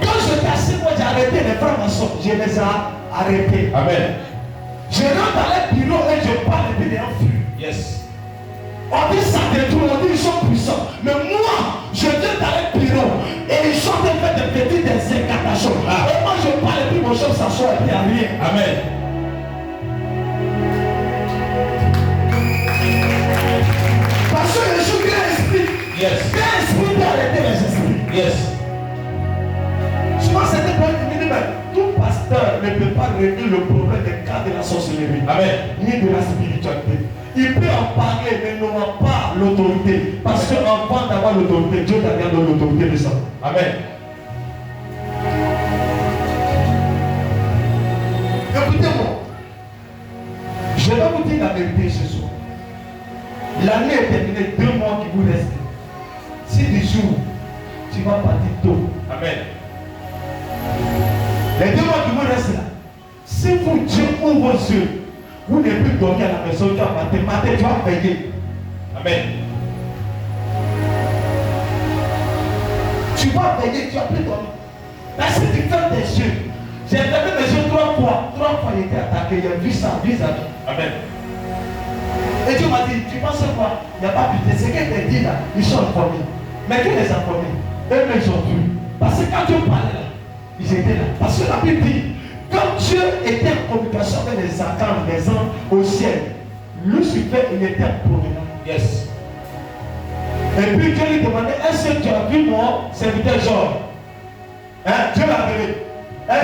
A: Quand je cassais, moi j'ai arrêté les francs-maçons. Je les ai arrêtés.
B: Amen.
A: Je rentre dans les bureaux et je parle et puis les enfants.
B: Yes.
A: On dit ça détruit, on dit ils sont puissants. Mais moi, je viens dans les bureaux et ils sont en train de faire des petites incantations. Et moi je parle et puis mon chef s'assoit et puis il n'y a rien.
B: Amen.
A: Parce que je suis grand esprit.
B: Yes.
A: Grand esprit peut arrêter les esprits.
B: Yes.
A: Souvent c'était pas une mais tout pasteur ne peut pas régler le problème des cas de la sorcellerie.
B: Amen.
A: Ni de la spiritualité. Il peut en parler, mais n'aura pas l'autorité. Parce qu'avant d'avoir l'autorité, Dieu t'a donné l'autorité de ça.
B: Amen.
A: Écoutez-moi. Je vais vous dire la vérité ce soir. L'année est terminée, 2 mois qui vous restent. Si des jours, tu vas partir tôt.
B: Amen.
A: Les 2 mois qui vous restent là, si vous, Dieu ouvre vos yeux, vous n'avez plus dormir à la maison, tu vas matin, tu vas payer.
B: Amen.
A: Tu vas payer, tu vas plus dormir. Parce que tu fermes tes yeux. J'ai fermé mes yeux 3 fois. 3 fois il était attaqué, il a vu ça, vis-à-vis.
B: Amen.
A: Et Dieu m'a dit, tu penses quoi? Il n'y a pas pitié. Ce qu'elle t'a dit là, ils sont informés. Mais qui les a informés? Eux-mêmes ils ont vu. Parce que quand Dieu parlait là, ils étaient là. Parce que la Bible dit, quand Dieu était en communication avec les archanges, les anges au ciel, Lucifer, il était en promenade.
B: Yes.
A: Et puis Dieu lui demandait, est-ce que tu as vu mon serviteur Job? Hein? Dieu l'a appelé.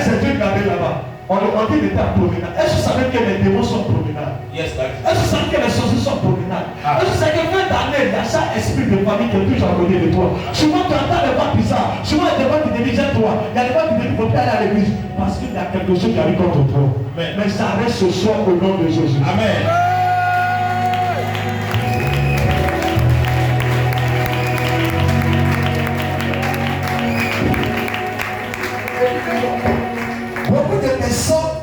A: C'est Dieu qui l'a appelé là-bas. On dit qu'il était en promenade. Est-ce que vous savez que les démons sont promenades?
B: Yes,
A: Est-ce que vous savez que les sorciers sont promenades? Est-ce que vous savez que fin d'année, il y a chaque esprit de famille qui est toujours à côté de toi? Souvent tu entends des voix bizarres. Souvent il y a des voix qui te disent toi. Il y a des voix qui te disent qu'il faut aller à l'église. Parce qu'il y a quelque chose qui arrive contre toi.
B: Amen.
A: Mais ça reste ce soir au nom de Jésus.
B: Amen.
A: Beaucoup de personnes,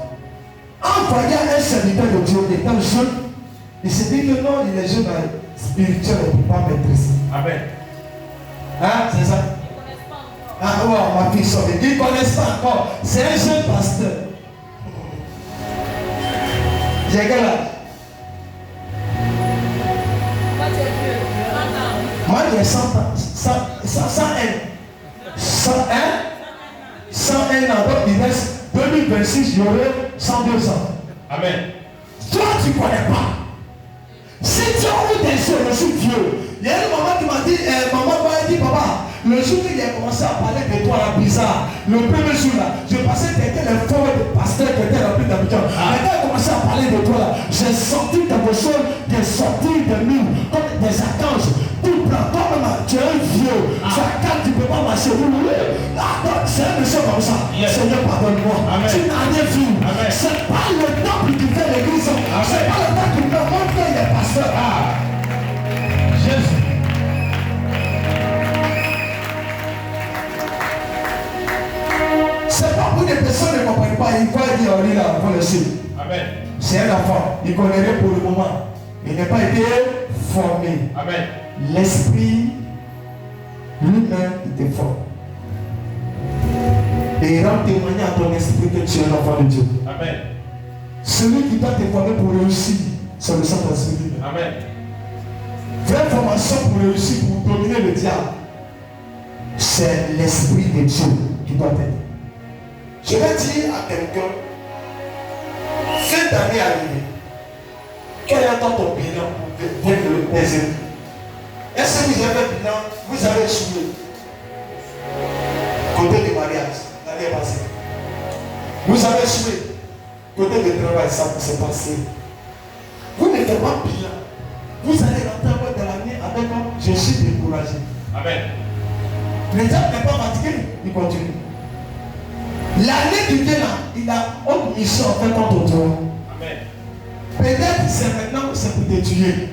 A: en voyant un serviteur de Dieu étant jeune, ils se disent que non, il est jeune spirituel, il ne peut pas maîtriser.
B: Amen.
A: Hein, c'est ça? Ah, ouais, ma fille sort. Ils ne connaissent pas encore. C'est un jeune pasteur. J'ai quel âge? Moi, j'ai 100 ans. 101 ans. Donc, il reste 2026, j'aurai 102 ans.
B: Amen.
A: Toi, tu ne connais pas. Si tu as eu des yeux, je suis vieux. Il y a une maman qui m'a dit, maman m'a dit, papa, le jour qu'il a commencé à parler de toi, là, bizarre, le premier jour là, je pensais que tu étais le fort de pasteur qui était rempli d'habitants. Mais quand il a commencé à parler de toi là, j'ai senti quelque chose qui est sorti de nous, comme des archanges. Tout blanc, toi-même, tu es un vieux. Tu as 4, tu ne peux pas marcher. Attends, c'est un monsieur comme ça.
B: Yes.
A: Seigneur, pardonne-moi. Tu n'as rien vu. C'est pas le temple qui fait l'église. C'est pas le temple qui fait montrer les pasteurs.
B: Jésus.
A: C'est pas pour des personnes qui ne comprennent pas. Ils voient dire, on est là, on le sait.
B: Amen.
A: C'est un enfant. Il connaît rien pour le moment. Il n'a pas été formé.
B: Amen.
A: L'esprit lui-même il te forme. Et il rend témoigner à ton esprit que tu es l'enfant de Dieu.
B: Amen.
A: Celui qui doit te former pour réussir, C'est le Saint-Esprit.
B: Amen.
A: Vraie formation pour réussir, pour dominer le diable, c'est l'Esprit de Dieu qui doit être. Je vais dire à quelqu'un, cette année arrivée, quel est ton bilan pour des ennemis? Est-ce que vous avez un bilan, vous avez échoué? Côté du mariage, l'année passée. Vous avez échoué. Côté du travail, ça s'est passé. Vous ne faites pas bilan. Vous allez rentrer dans l'année avec un je suis découragé.
B: Amen.
A: Le diable n'est pas fatigué, il continue. L'année qui vient là, il a autre mission en fait contre toi.
B: Amen.
A: Peut-être c'est maintenant que c'est pour te tuer.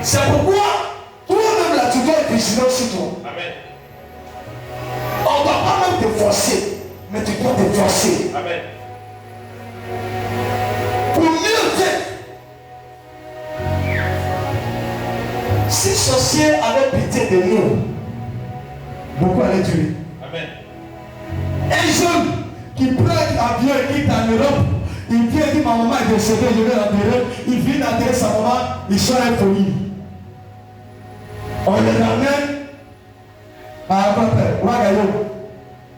A: C'est pourquoi toi-même là, tu dois être vigilant sur toi.
B: Amen.
A: On ne doit pas même te forcer, mais tu dois te forcer.
B: Amen.
A: Pour mieux faire. Si les sorciers avaient pitié de nous, beaucoup allaient tuer.
B: Amen.
A: Un jeune qui prend l'avion et quitte en Europe, il vient dire ma maman est décédée, je vais l'enterrer, il vient d'enterrer sa maman, il sort un folie. On le ramène à un père, Ouagayo.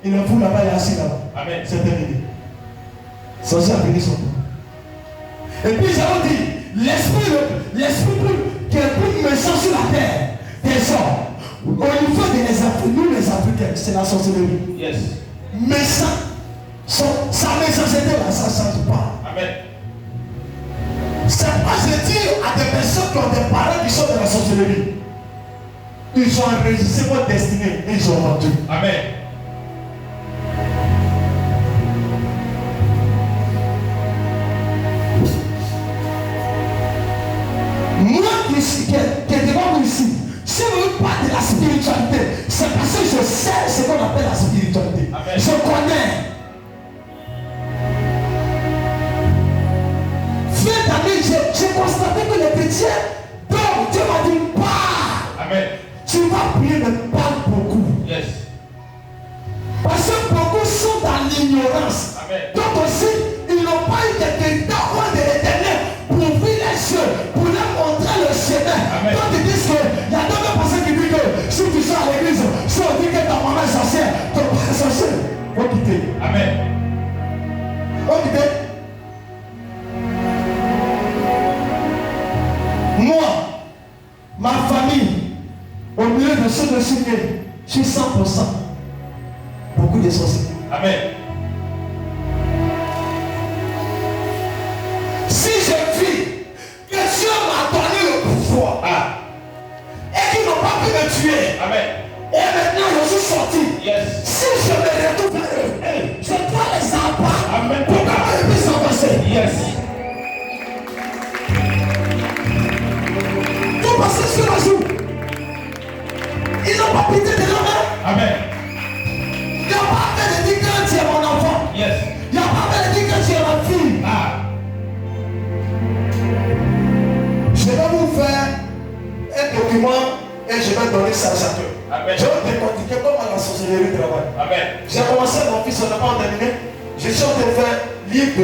A: Il le fout là-bas, il est assis là-bas.
B: Amen.
A: C'est terminé. Sorcier a fini son temps. Et puis j'avais dit, l'esprit qui est plus méchant sur la terre, des hommes, au niveau de les Africains, nous les Africains, c'est la sorcellerie.
B: Yes.
A: Méchant, sa méchanceté là, ça ne change pas.
B: Amen.
A: C'est pas je dis à des personnes qui ont des parents qui sont de la sorcellerie. Ils ont enregistré votre destinée et ils ont vendu.
B: Amen.
A: Moi qui est devant vous ici, si vous parlez de la spiritualité, c'est parce que je sais ce qu'on appelle la spiritualité.
B: Amen.
A: Je connais. Fin d'année, j'ai constaté que les chrétiens, donc Dieu m'a dit, pas.
B: Amen.
A: Tu vas prier, mais pas beaucoup.
B: Yes.
A: Parce que beaucoup sont dans l'ignorance.
B: Amen.
A: Donc aussi, ils n'ont pas eu de témoins de l'éternel pour ouvrir les yeux, pour leur montrer le chemin.
B: Amen.
A: Donc ils disent que, il y a d'autres personnes qui disent que si tu sors à l'église, si on dit que ta maman est sorcière, ton père est sorcier, faut quitter.
B: Amen.
A: Faut quitter. Moi, ma famille, au milieu de ceux de signer, je suis 100%. Beaucoup de sorciers.
B: Amen.
A: Si je vis que Dieu m'a donné le pouvoir et qu'ils n'ont pas pu me tuer,
B: Amen.
A: et maintenant je suis sorti,
B: Yes.
A: si je me retrouve vers eux, je dois les abattre.
B: Amen.
A: Pour qu'ils puissent avancer.
B: Yes.
A: Tout passer sur la joue. Ils n'ont pas pitié de l'homme.
B: Amen.
A: Il n'y a pas fait de dire que tu es mon enfant.
B: Yes.
A: Il n'y a pas fait de dire que tu es ma fille. Je vais vous faire un document et je vais donner ça à chacun.
B: Amen.
A: Je vais décortiquer comment la sorcellerie travaille.
B: Amen.
A: J'ai commencé, mon fils, on n'a pas terminé. Je suis en train de faire livre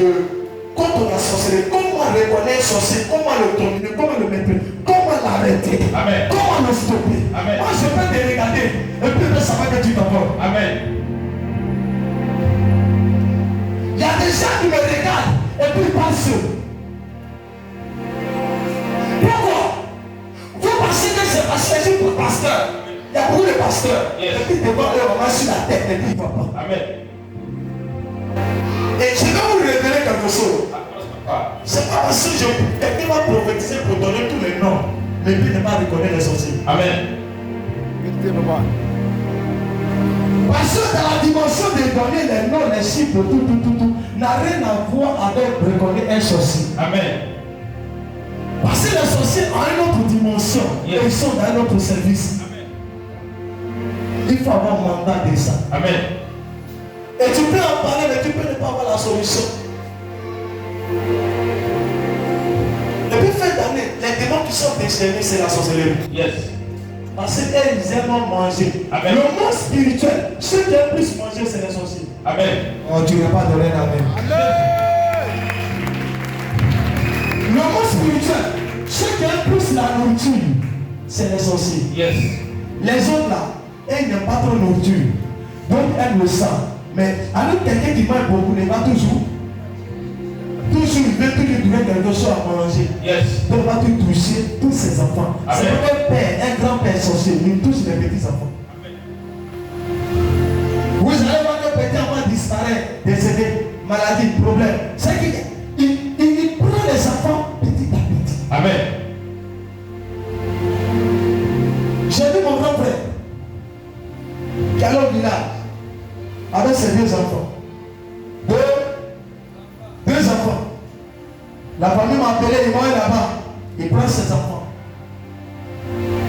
A: contre la sorcellerie. Comment reconnaître un sorcier, comment le dominer, comment le mettre, comment l'arrêter,
B: Amen.
A: comment le stopper.
B: Amen.
A: Moi, je peux te regarder et puis ça va être du d'abord.
B: Amen.
A: Il y a des gens qui me regardent et puis ils pensent. Pourquoi? Vous pensez que c'est parce que je suis pour pasteur. Il y a beaucoup de pasteurs.
B: Yes.
A: Et puis devant leur maman sur la tête et puis ils ne voient pas.
B: Amen.
A: Et je vais vous révéler quelque chose. C'est pas parce que quelqu'un va prophétiser pour donner tous les noms, mais puis ne pas reconnaître les sorciers.
B: Amen.
A: Parce que dans la dimension de donner les noms, les chiffres, tout, n'a rien à voir avec reconnaître un sorcier.
B: Amen.
A: Parce que les sorciers ont une autre dimension.
B: Yes.
A: Et ils sont dans un autre service.
B: Amen.
A: Il faut avoir un mandat de ça.
B: Amen.
A: Et tu peux en parler, mais tu peux ne pas avoir la solution. Depuis fin d'année, les démons qui sont déchaînés, c'est la sorcellerie.
B: Yes.
A: Parce qu'ils aiment manger.
B: Amen.
A: Le monde spirituel, ceux qui aiment plus manger, c'est les sorciers.
B: Amen.
A: Oh, tu n'as pas donné l'amen. monde spirituel, ceux qui aiment plus la nourriture, c'est les sorciers.
B: Yes.
A: Les autres là, ils n'aiment pas trop de nourriture. Donc elles le savent. Mais avec quelqu'un qui mange beaucoup, il va toujours il veut toujours trouver quelque chose à manger.
B: Yes.
A: Donc va te toucher tous ses enfants. C'est un père, un grand-père sorcier, il touche les petits enfants. Amen. Vous allez voir que petit enfant disparaît, décédé, maladie, problème. C'est qu'il prend les enfants petit à petit.
B: Amen.
A: J'ai vu mon grand frère qui allait au village avec ses deux enfants. Deux enfants. La famille m'a appelé, il va là-bas. Il prend ses enfants.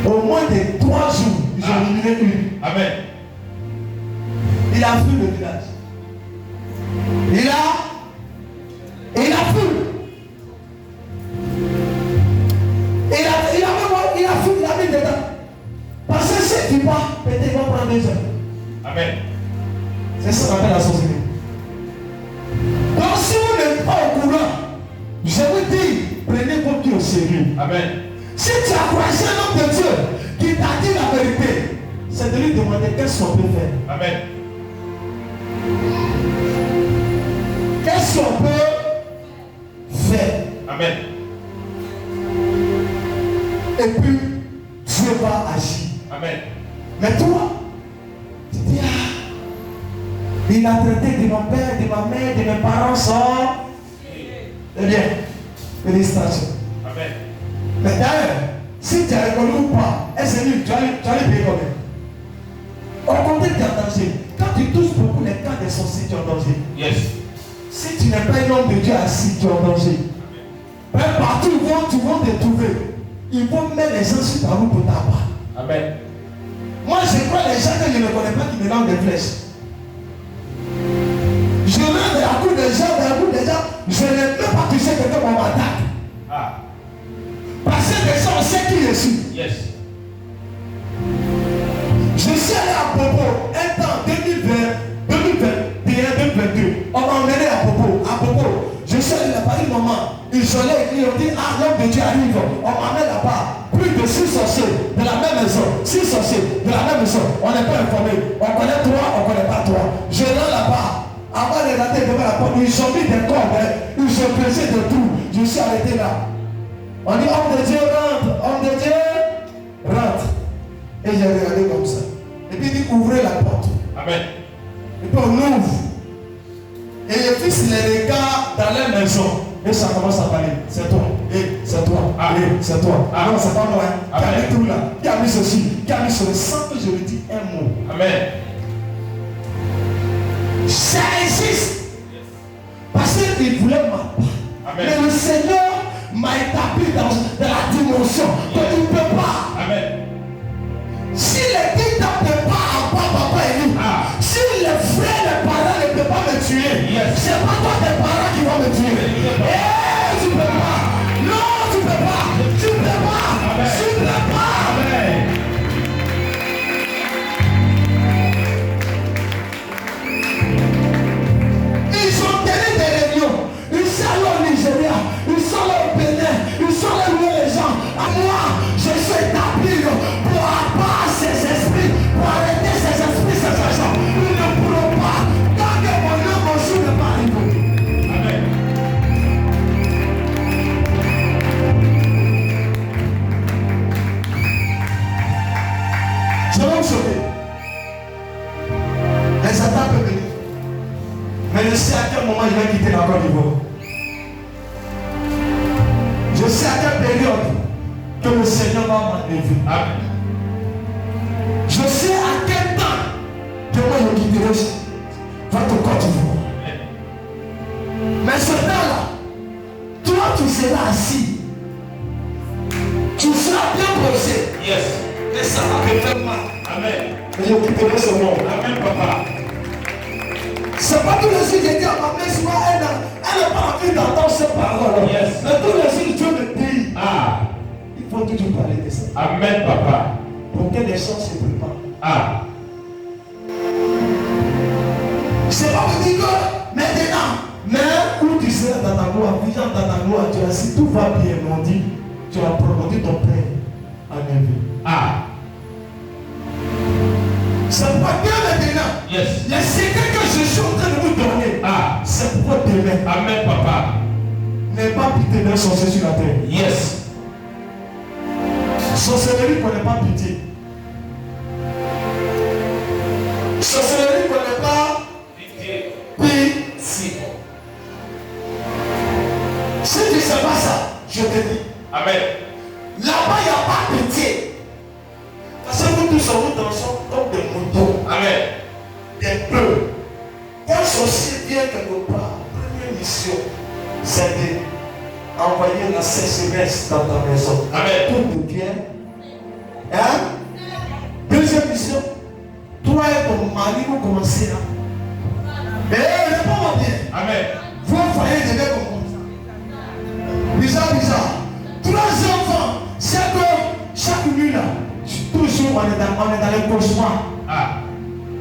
A: Au moins de 3 jours, ils ont éliminé une.
B: Amen.
A: Il a fui le village. Il a fui. Il a fui, il a mis dedans. Parce que si tu pars, peut-être il va prendre 2 heures.
B: Amen.
A: C'est ça qu'on appelle la société. Donc si vous n'êtes pas au courant, je vous dis, prenez votre Dieu au sérieux.
B: Amen.
A: Si tu as croisé un homme de Dieu qui t'a dit la vérité, c'est de lui demander qu'est-ce qu'on peut faire.
B: Amen.
A: Qu'est-ce qu'on peut faire?
B: Amen.
A: Et puis, Dieu va agir.
B: Amen.
A: Mais toi, tu dis, il a traité de mon père, de ma mère, de mes parents sans. Eh bien, félicitations.
B: Amen.
A: Mais d'ailleurs, si tu as reconnu ou pas, est-ce que tu vas les payer combien? Au contraire, tu es en danger. Quand tu touches beaucoup les cas des sorciers, tu es en danger.
B: Yes.
A: Si tu n'es pas un homme de Dieu assis, tu es en danger. Même partout où tu vas te trouver, ils vont mettre les gens sur ta route pour t'abattre.
B: Amen.
A: Moi, je crois les gens que je ne connais pas qui me lancent des flèches. Je rentre à coup des gens, je n'ai même pas touché quelqu'un pour m'attaquer.
B: Ah.
A: Parce que les gens, on sait qui je suis.
B: Yes.
A: Je suis allé à Popo, un temps, 2022. On m'a emmené à Popo. Je suis allé là-bas, une maman, isolée, ils ont dit, ah, l'homme de Dieu arrive. On m'amène là-bas. Plus de 6 sorciers de la même maison. 6 sorciers de la même maison. On n'est pas informé. On connaît 3, on ne connaît pas 3. Je rentre là-bas. Avant de rentrer devant la porte, ils ont mis des cordes, ils ont pesé de tout. Je suis arrêté là. On dit, homme de Dieu, rentre. Homme de Dieu, rentre. Et j'ai regardé comme ça. Et puis il dit, ouvrez la porte.
B: Amen.
A: Et puis on ouvre. Et les fils les regards dans leur maison. Et ça commence à parler. C'est toi. Et c'est toi.
B: Ah.
A: Et c'est toi.
B: Ah.
A: Non, c'est pas moi. Qui a
B: Amen.
A: mis tout là? Qui a mis ceci? Qui a mis ceci? Sans que je lui dise un mot.
B: Amen.
A: Ça existe. Parce qu'il voulait m'abattre.
B: Amen.
A: Mais le Seigneur m'a établi dans la dimension que tu ne peux pas.
B: Amen.
A: Si les guides ne peuvent pas avoir papa et lui, si les frères, les parents ne peuvent pas me tuer, c'est pas toi tes parents qui vont me tuer. Tu ne peux pas. Non, tu ne peux pas. Tu ne peux pas.
B: Amen.
A: Tu ne peux pas.
B: Amen.
A: Ils ont tenu des réunions. Ils sont allés au Nigeria. Ils sont allés au Bénin. Ils sont allés louer les gens. À moi, je suis établi pour abattre ces esprits, pour arrêter ces esprits, ces agents. Ils ne pourront pas. Tant que mon nom, mon jour n'est pas arrivé.
B: Amen.
A: Je vais me sauver. Les attaques peuvent venir. Mais je sais à quel moment je vais quitter la Côte d'Ivoire. Je sais à quelle période que le Seigneur va m'enlever.
B: Amen.
A: Je sais à quel temps que moi je quitterai votre Côte d'Ivoire. Mais ce temps-là, toi tu seras assis. Tu seras bien posé.
B: Yes.
A: Et ça va te faire mal.
B: Amen.
A: Mais je quitterai ce monde.
B: Amen, papa.
A: C'est pas tous les jours que j'ai dit à ma mère, souvent elle n'a pas envie d'entendre ces paroles.
B: Yes.
A: Mais tous les jours Dieu me dit,
B: Ah.
A: il faut toujours parler de ça.
B: Amen, papa.
A: Pour que les gens se préparent.
B: Ah.
A: C'est pas vous dire que maintenant, mais où tu seras dans ta gloire, déjà dans ta gloire, tu as si tout va bien, on dit, tu as promoté ton père en élevé.
B: Ah.
A: C'est pourquoi Dieu maintenant,
B: Yes.
A: les secrets que je suis en train de vous donner,
B: Ah.
A: c'est pourquoi demain,
B: Amen, papa.
A: n'est pas pitié d'un sorcier sur la terre.
B: Yes.
A: Sorcellerie ne connaît pas pitié. Sorcellerie ne connaît pas
B: Pitié.
A: pitié. Si tu ne sais pas ça, je te dis.
B: Amen.
A: Là-bas, il n'y a pas pitié. Parce que vous tous vous dansons comme des moutons.
B: Amen.
A: Des bœufs. Quand un sorcier vient quelque part, première mission, c'est d'envoyer la sécheresse dans ta maison.
B: Amen.
A: Tout de bien. Hein? Deuxième mission, toi et ton mari vous commencez là. Mais réponds-moi bien.
B: Amen.
A: Vos foyers devaient commencer. Bizarre. Troisième fois, c'est que chaque nuit là, toujours on est dans les cauchemars.
B: Ah.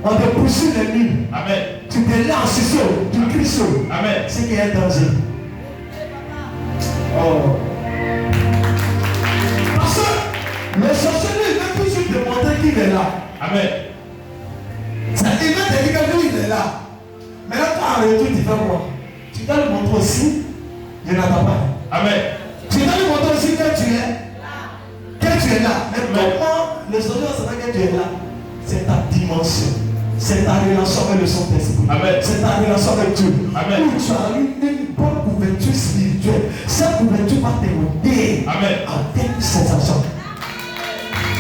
A: On te poursuit les nuits.
B: Amen.
A: Tu te lances sur tu cries sur.
B: Amen.
A: C'est qu'il y a un danger. Oh. Parce que le sorcier veut toujours te montrer qu'il est là.
B: Amen.
A: Ça il veut te dire que lui il est là. Mais là, quand en retour, tu fais quoi? Tu dois lui montrer aussi, il n'attend pas.
B: Amen.
A: Tu dois lui montrer aussi que tu es. Que tu es là. Mais comment le sorcier va savoir que tu es là? C'est ta dimension. C'est ta relation avec le Saint-Esprit.
B: Amen.
A: C'est ta relation avec Dieu.
B: Amen.
A: Où tu as une bonne couverture spirituelle. Cette couverture va t'aider
B: Amen.
A: à faire cette action.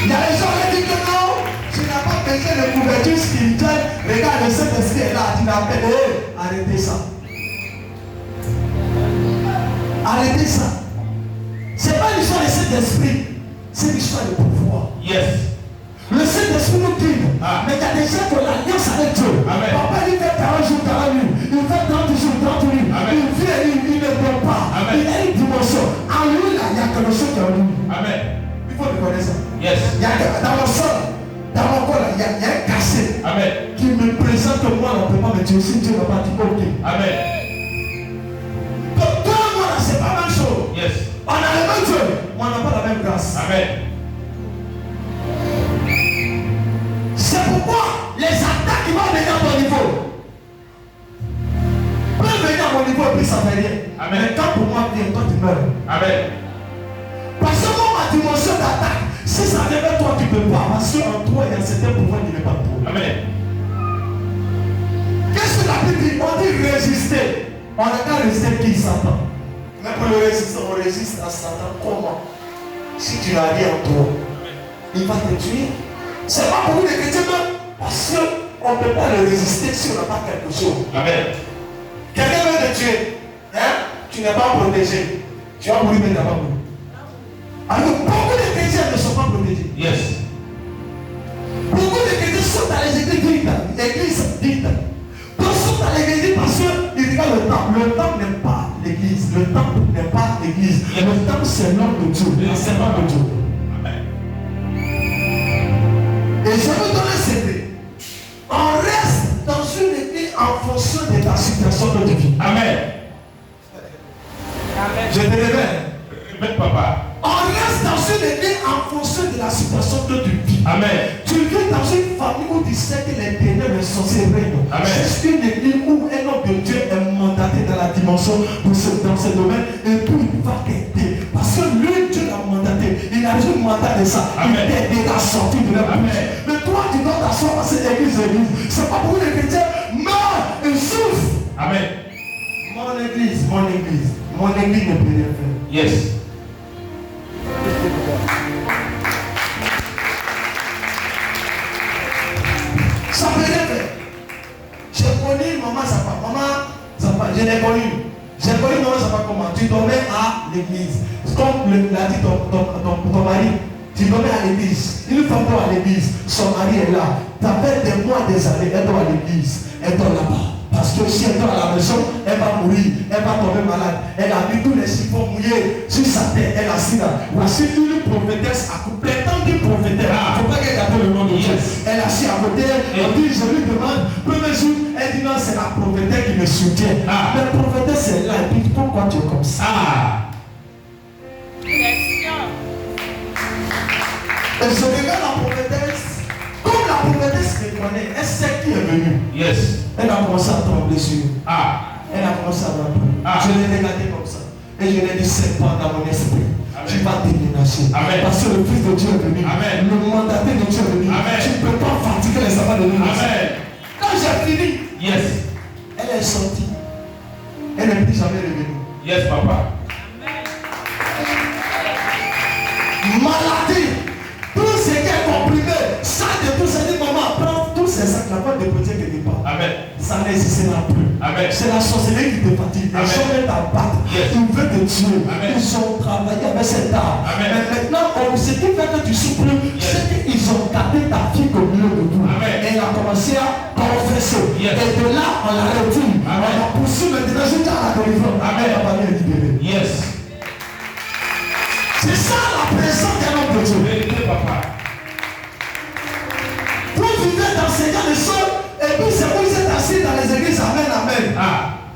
A: Il y a des gens qui disent que non, tu n'as pas besoin de couverture spirituelle. Regarde, le Saint-Esprit est là. Tu l'appelles. Arrêtez ça. Arrêtez ça. C'est pas l'histoire du Saint-Esprit. C'est l'histoire du pouvoir.
B: Yes.
A: Le Saint-Esprit nous guide.
B: Ah.
A: Mais il y a des gens qui ont l'alliance avec Dieu.
B: Amen.
A: Papa, il fait 40 jours, 40 nuits. Il fait 30 jours, 30 nuits.
B: Amen.
A: Il vient, il ne dort pas.
B: Amen.
A: Il a une dimension. En lui, là, il y a quelque chose qui est en lui.
B: Amen.
A: Il faut reconnaître ça.
B: Yes.
A: Il y a, dans mon sang, dans mon corps, là, il y a un cassé
B: Amen.
A: qui me présente moi, on ne peut pas me dire si Dieu n'a pas dit ok.
B: Amen.
A: Donc, toi et moi, là, c'est pas la même chose.
B: Yes.
A: On a le même Dieu, mais on n'a pas la même grâce.
B: Amen.
A: C'est pourquoi les attaques qui vont venir à ton niveau peuvent venir à mon niveau et puis ça ne fait rien.
B: Amen.
A: Mais quand pour moi vient, toi tu meurs.
B: Amen.
A: Parce que moi, ma dimension d'attaque, si ça vient vers toi, tu ne peux pas. Parce qu'en toi, il y a certains pouvoirs qui n'est pas pour.
B: Amen.
A: Qu'est-ce que la Bible dit? On dit résister. On n'a qu'à résister qui Satan. Mais pour le résister, on résiste à Satan. Comment? Si tu n'as rien en toi, il va te tuer. C'est pas pour nous les chrétiens, parce qu'on ne peut pas le résister si on n'a pas quelque chose.
B: Amen.
A: Quelqu'un veut te tuer, hein? Tu n'es pas protégé. Tu vas mourir, mais tu n'as pas mourir. Alors beaucoup de chrétiens ne sont pas protégés.
B: Yes.
A: Beaucoup de chrétiens sont dans les églises dites. D'autres sont dans l'église parce qu'ils regardent le temple. Le temple n'est pas l'église. Le temple n'est pas l'église. Le temple, c'est l'homme de Dieu. C'est l'homme de Dieu. Et je vous donne un secret. On reste dans une église en fonction de ta situation de vie.
B: Amen.
A: Je te révèle.
B: Répète, papa.
A: On reste dans une église en fonction de la situation de tu vis.
B: Amen.
A: Tu vis dans une famille où tu sais que les ténèbres sont sévères.
B: Amen.
A: C'est une église où un homme de Dieu est mandaté dans la dimension dans ce domaine et puis il va t'aider. Parce que lui, Dieu l'a mandaté. Il a reçu le mandat de ça.
B: Amen.
A: Il t'aide à sortir de la bouche. Mais toi, tu dois t'asseoir dans cette église. C'est pas pour les chrétiens. Meurs et souffre.
B: Amen.
A: Mon église ne peut rien faire.
B: Yes.
A: Ça peut rien faire. J'ai connu maman Zappa. Je l'ai connu. J'ai connu maman Zappa comment? Tu dormais à l'église. Comme l'a dit ton mari, tu dormais à l'église. Une femme dort à l'église. Son mari est là. Ça fait des mois, des années, elle dort à l'église. Elle dort là-bas. Parce que si elle dort à la maison, elle va mourir, elle va tomber malade. Elle a mis tous les chiffons mouillés sur sa tête, elle a assis là. Voici une prophétesse accouplée, tant d'une prophétesse. Il ne faut pas qu'elle appelle le nom de Dieu. Elle a assis à côté, elle dit, je lui demande, premier jour, elle dit, dit non, c'est la prophétesse qui me soutient.
B: Ah.
A: Mais la prophétesse c'est là. Et puis pourquoi tu es comme ça? Et je regarde la prophétesse. Comme la prophétesse me connaît, elle sait qui est venu.
B: Yes.
A: Elle a commencé à trembler sur nous.
B: Ah.
A: Elle a commencé à trembler. Je l'ai regardé comme ça. Et je lui ai dit, c'est pas dans mon esprit.
B: Amen.
A: Tu vas déménager.
B: Amen.
A: Parce que le Fils de Dieu est venu.
B: Amen.
A: Le mandaté de Dieu est venu.
B: Amen.
A: Tu ne peux pas fatiguer les enfants de Dieu.
B: Amen.
A: Quand j'ai fini,
B: Yes.
A: elle est sortie. Elle n'est plus jamais revenue.
B: Yes, papa.
A: Maladie. Tout ce qui est comprimé. Ça de tout, c'est dit, maman, prends tous ces sacs là, pas de protéger quelque part.
B: Amen.
A: Ça n'existera plus.
B: Amen.
A: C'est la sorcellerie qui te fatigue. Les
B: Amen.
A: gens veulent t'abattre.
B: Yes.
A: Ils veulent te tuer.
B: Amen.
A: Ils ont travaillé avec cette arme.
B: Amen.
A: Mais maintenant, ce qui fait que tu souffres, c'est qu'ils ont gardé ta fille au milieu de tout.
B: Amen.
A: Et elle a commencé à confesser.
B: Yes.
A: Et de là, on l'a retiré. On
B: Amen.
A: l'a poussé maintenant jusqu'à la délivrance.
B: Amen.
A: Elle va venir libérer.
B: Yes.
A: C'est ça la présence d'un homme de Dieu.
B: Vérité, papa.
A: Vous vivez dans ces cas de choses, et puis c'est vous êtes assis dans les églises. Amen, amen.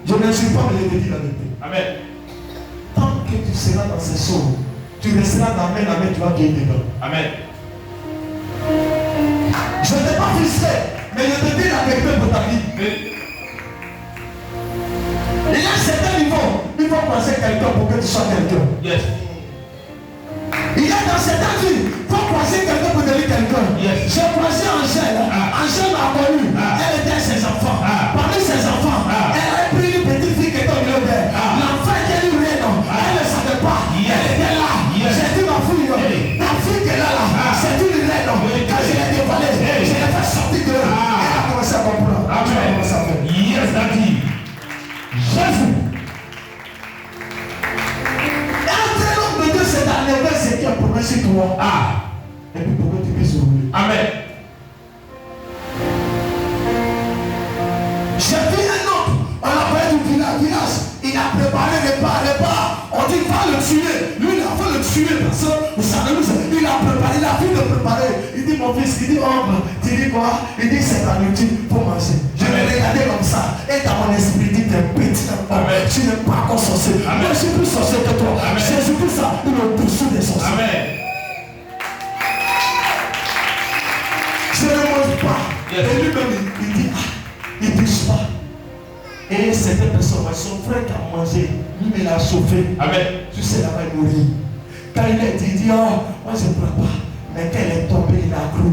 A: Je ne suis pas, mais je te dis la vérité.
B: Amen.
A: Tant que tu seras dans ces choses, tu resteras dans amen, amen, tu vas bien dedans.
B: Amen.
A: Je ne t'ai pas frustré, mais je te dis la vérité pour ta vie. Il y a un certain niveau, il faut croiser quelqu'un pour que tu sois quelqu'un.
B: Yes.
A: Il y a dans certaines vies, il faut croiser quelqu'un pour devenir quelqu'un.
B: Yes.
A: J'ai croisé Angèle. Angèle m'a connu. Elle était ses enfants. Parmi ses enfants, elle a pris une petite fille qui était au milieu d'elle. L'enfant qui est lui, non. Elle ne savait pas. Elle était là. J'ai dit ma fille, ta fille qui est là, c'est une reine. Quand je l'ai dévoilée, je l'ai fait sortir de là. Elle a commencé à comprendre. Tu vas commencer à faire.
B: Yes, daddy.
A: Jésus. Entrer l'homme de Dieu, c'est d'enlever ce qui est promis sur toi. Et puis pour que tu puisses rouler.
B: Amen.
A: J'ai vu un homme, on l'a parlé du village, il a préparé les pas. On dit va le tuer. Lui, il a fait le tuer parce que il a préparé, il a vu le préparer. Il dit mon fils, il dit ombre, tu dis quoi? Il dit c'est ta nourriture pour manger. Je l'ai regardé comme ça. Et dans mon esprit, il dit t'es petit enfant. Tu n'es pas encore sorcier. Moi, je suis plus sorcier que toi. Jésus Christ ça, il est au-dessus des sorciers.
B: Amen.
A: Je ne mange pas.
B: Yes.
A: Et lui-même, il dit il ne touche pas. Et certaines personnes, son frère qui a mangé, lui, il a chauffé.
B: Amen.
A: Tu sais, là-bas, il mourit. Quand il est dit, il dit, oh, moi je ne prends pas. Mais quand elle est tombée, il a cru.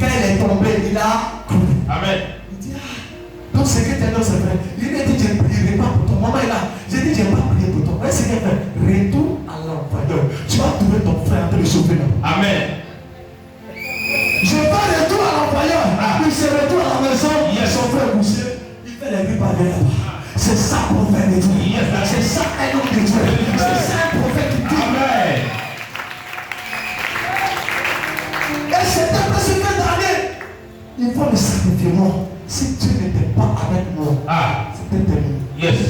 A: Quand elle est tombée, il a cru.
B: Amen.
A: Il dit, donc ce que tu as dit, c'est vrai. Il a dit, je ne prierai pas pour toi. Maman est là. J'ai dit, je n'ai pas prié pour toi. Mais c'est qu'il fait, retourne à l'employeur. Tu vas trouver ton frère en train de chauffer là.
B: Amen.
A: Je vais retour à l'employeur. Il se retourne à la maison. Son frère couché. Il fait les rips avec là-bas. C'est ça prophète de Dieu. C'est ça un homme de Dieu. C'est ça un prophète qui dit.
B: Amen.
A: Et c'est un peu ce que d'année. Il faut le sacrifier. Non. Si tu n'étais pas avec moi, c'était terminé.
B: Yes.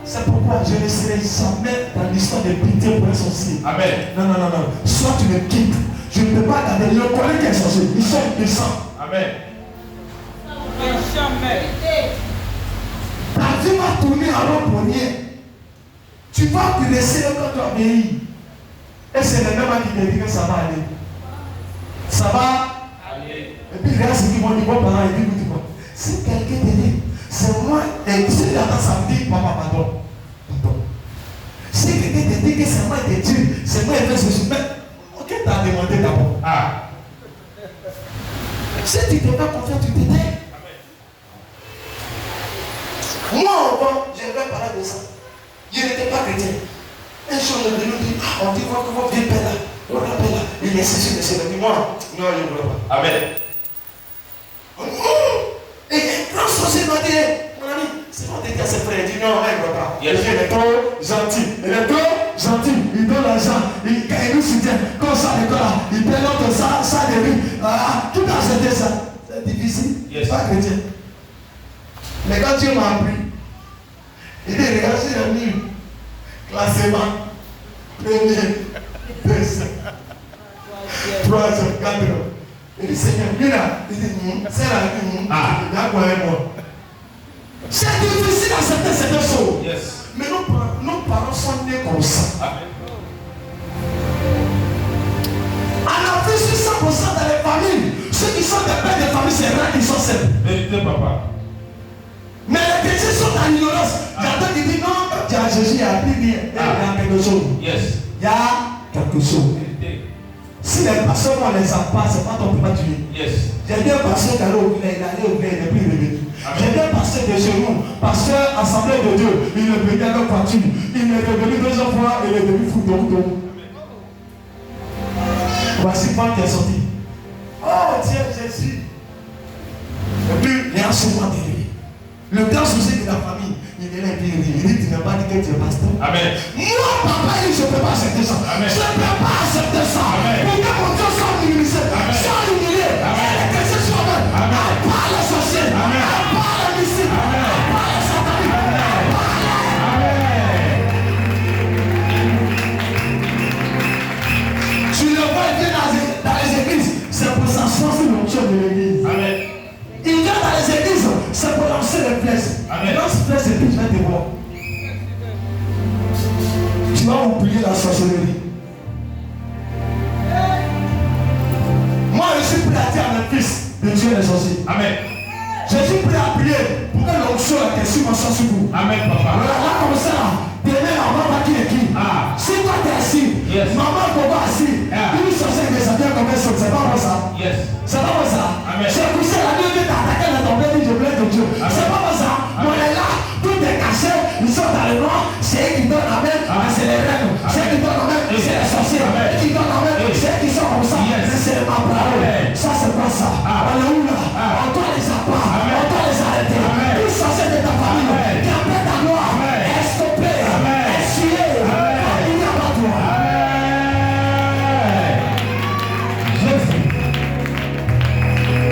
A: C'est pourquoi je ne serai jamais dans l'histoire de pitié pour un sorcier.
B: Amen.
A: Non. Soit tu me quittes. Je ne peux pas garder le collègue qui est sorcier. Ils sont puissants.
B: Amen.
A: Ta vie va tourner en rond poignet. Tu vas te laisser quand tu as obéi. Et c'est le même qui te dit que ça va aller. Ça va aller. Et puis regarde ce qu'ils vont dire. Bon, pendant les 10 minutes. Si quelqu'un te dit, c'est moi, et si tu attends samedi, papa, pardon. Si quelqu'un te dit que c'est moi qui te dit, c'est moi qui te dit, mais ok, tu as demandé d'abord. Si tu te fais confiance, tu t'étais. Moi, avant, je vais parler de ça. Je n'étais pas chrétien. Un jour, je me dis, on dit, votre vieux père là, votre père là, il est ceci, c'est moi. Non, je ne veux pas.
B: Amen.
A: Et un grand sorcier m'a dit, mon ami, c'est pas dire à ses frères, il dit non, il ne veut pas. Il est trop gentil. Il est trop gentil. Il donne l'argent. Quand il nous soutient, comme ça, il paie notre ça de lui. Tout a acheté ça. C'est difficile.
B: Yes.
A: Pas chrétien. Mais quand Dieu m'a appris, il dit, regarde sur le mur. Classement. Premier. Deuxième. Troisième. Quatrième. Il dit, Seigneur, lui là, il dit, c'est là, il y a quoi avec moi. C'est difficile d'accepter certaines choses.
B: Yes.
A: Mais nos parents sont nés comme ça.
B: Amen.
A: En Afrique, sur 100% dans les familles, ceux qui sont des pères de famille, c'est vrai qu'ils sont simples.
B: Vérité, papa.
A: Mais les chrétiens sont dans l'ignorance. J'entends qu'ils disent non, quand tu as Jésus, il y a plus bien. Il y a quelque chose.
B: Yes.
A: Il y a quelque chose.
B: Vérité.
A: Si les pasteurs, on les a pas, c'est pas ton papa tuer.
B: Yes.
A: J'ai bien passé d'aller au village, il est allé au village, il n'est plus revenu. J'ai bien passé de chez nous, pasteur, assemblée de Dieu, il est venu avec voiture, il est revenu 2 fois, il est devenu fou donc. Voici quand tu es sorti. Oh Dieu Jésus. Et puis, il y a un souvent de lui. Le grand souci de la famille, il est là et puis il dit, tu n'as pas dit que tu es pasteur.
B: Amen.
A: Moi, papa, je ne peux pas accepter ça.
B: Amen.
A: Je ne peux pas accepter ça.
B: Amen.
A: Pour que mon Dieu soit humilié.
B: Amen.
A: Soit humilié.
B: Amen.
A: Et que ce soit même.
B: Amen.
A: À part les sorciers.
B: Amen.
A: À part les mystiques.
B: Amen.
A: À part les sataniques. Tu le vois, il vient dans les églises. C'est pour s'asseoir sur le chef de l'église.
B: Amen.
A: Il vient dans les églises. C'est pour lancer les flèches.
B: Amen.
A: Lance flèches et puis tu vas te voir. Tu vas oublier la sorcellerie. Moi, je suis prêt à dire à mes fils de tuer les sorciers.
B: Amen.
A: Je suis prêt à prier pour que l'onction est sur vous.
B: Amen, papa.
A: Voilà, là comme ça, demain, maman va qui est qui.
B: Ah.
A: Si toi t'es assis,
B: Yes.
A: maman peut pas assis.
B: Yeah.
A: Une sorcière qui s'appelle comme elle saute, c'est pas moi ça.
B: Yes.
A: C'est pas moi ça.
B: Amen.
A: J'ai poussé la nuit, t'as attaqué la tombée, dit je plains de Dieu.
B: Amen.
A: C'est pas moi ça.
B: Amen.
A: On est là, tout est caché, ils sont dans le noir, c'est eux qui donnent la main, mais c'est les reines. C'est eux qui donnent la main, c'est les sorciers.
B: Amen.
A: Qui donnent la main, c'est eux qui sont comme ça.
B: Yes.
A: Mais c'est ma parole.
B: Amen.
A: Ça c'est pas ça. Alléluia. On doit les apprendre,
B: Amen.
A: on doit les arrêter.
B: Amen.
A: Une sorcière de ta famille,
B: Amen.
A: qui appelle ta gloire,
B: Amen.
A: est stoppée,
B: Amen.
A: est tuée. Il n'y a pas de toi.
B: Jésus.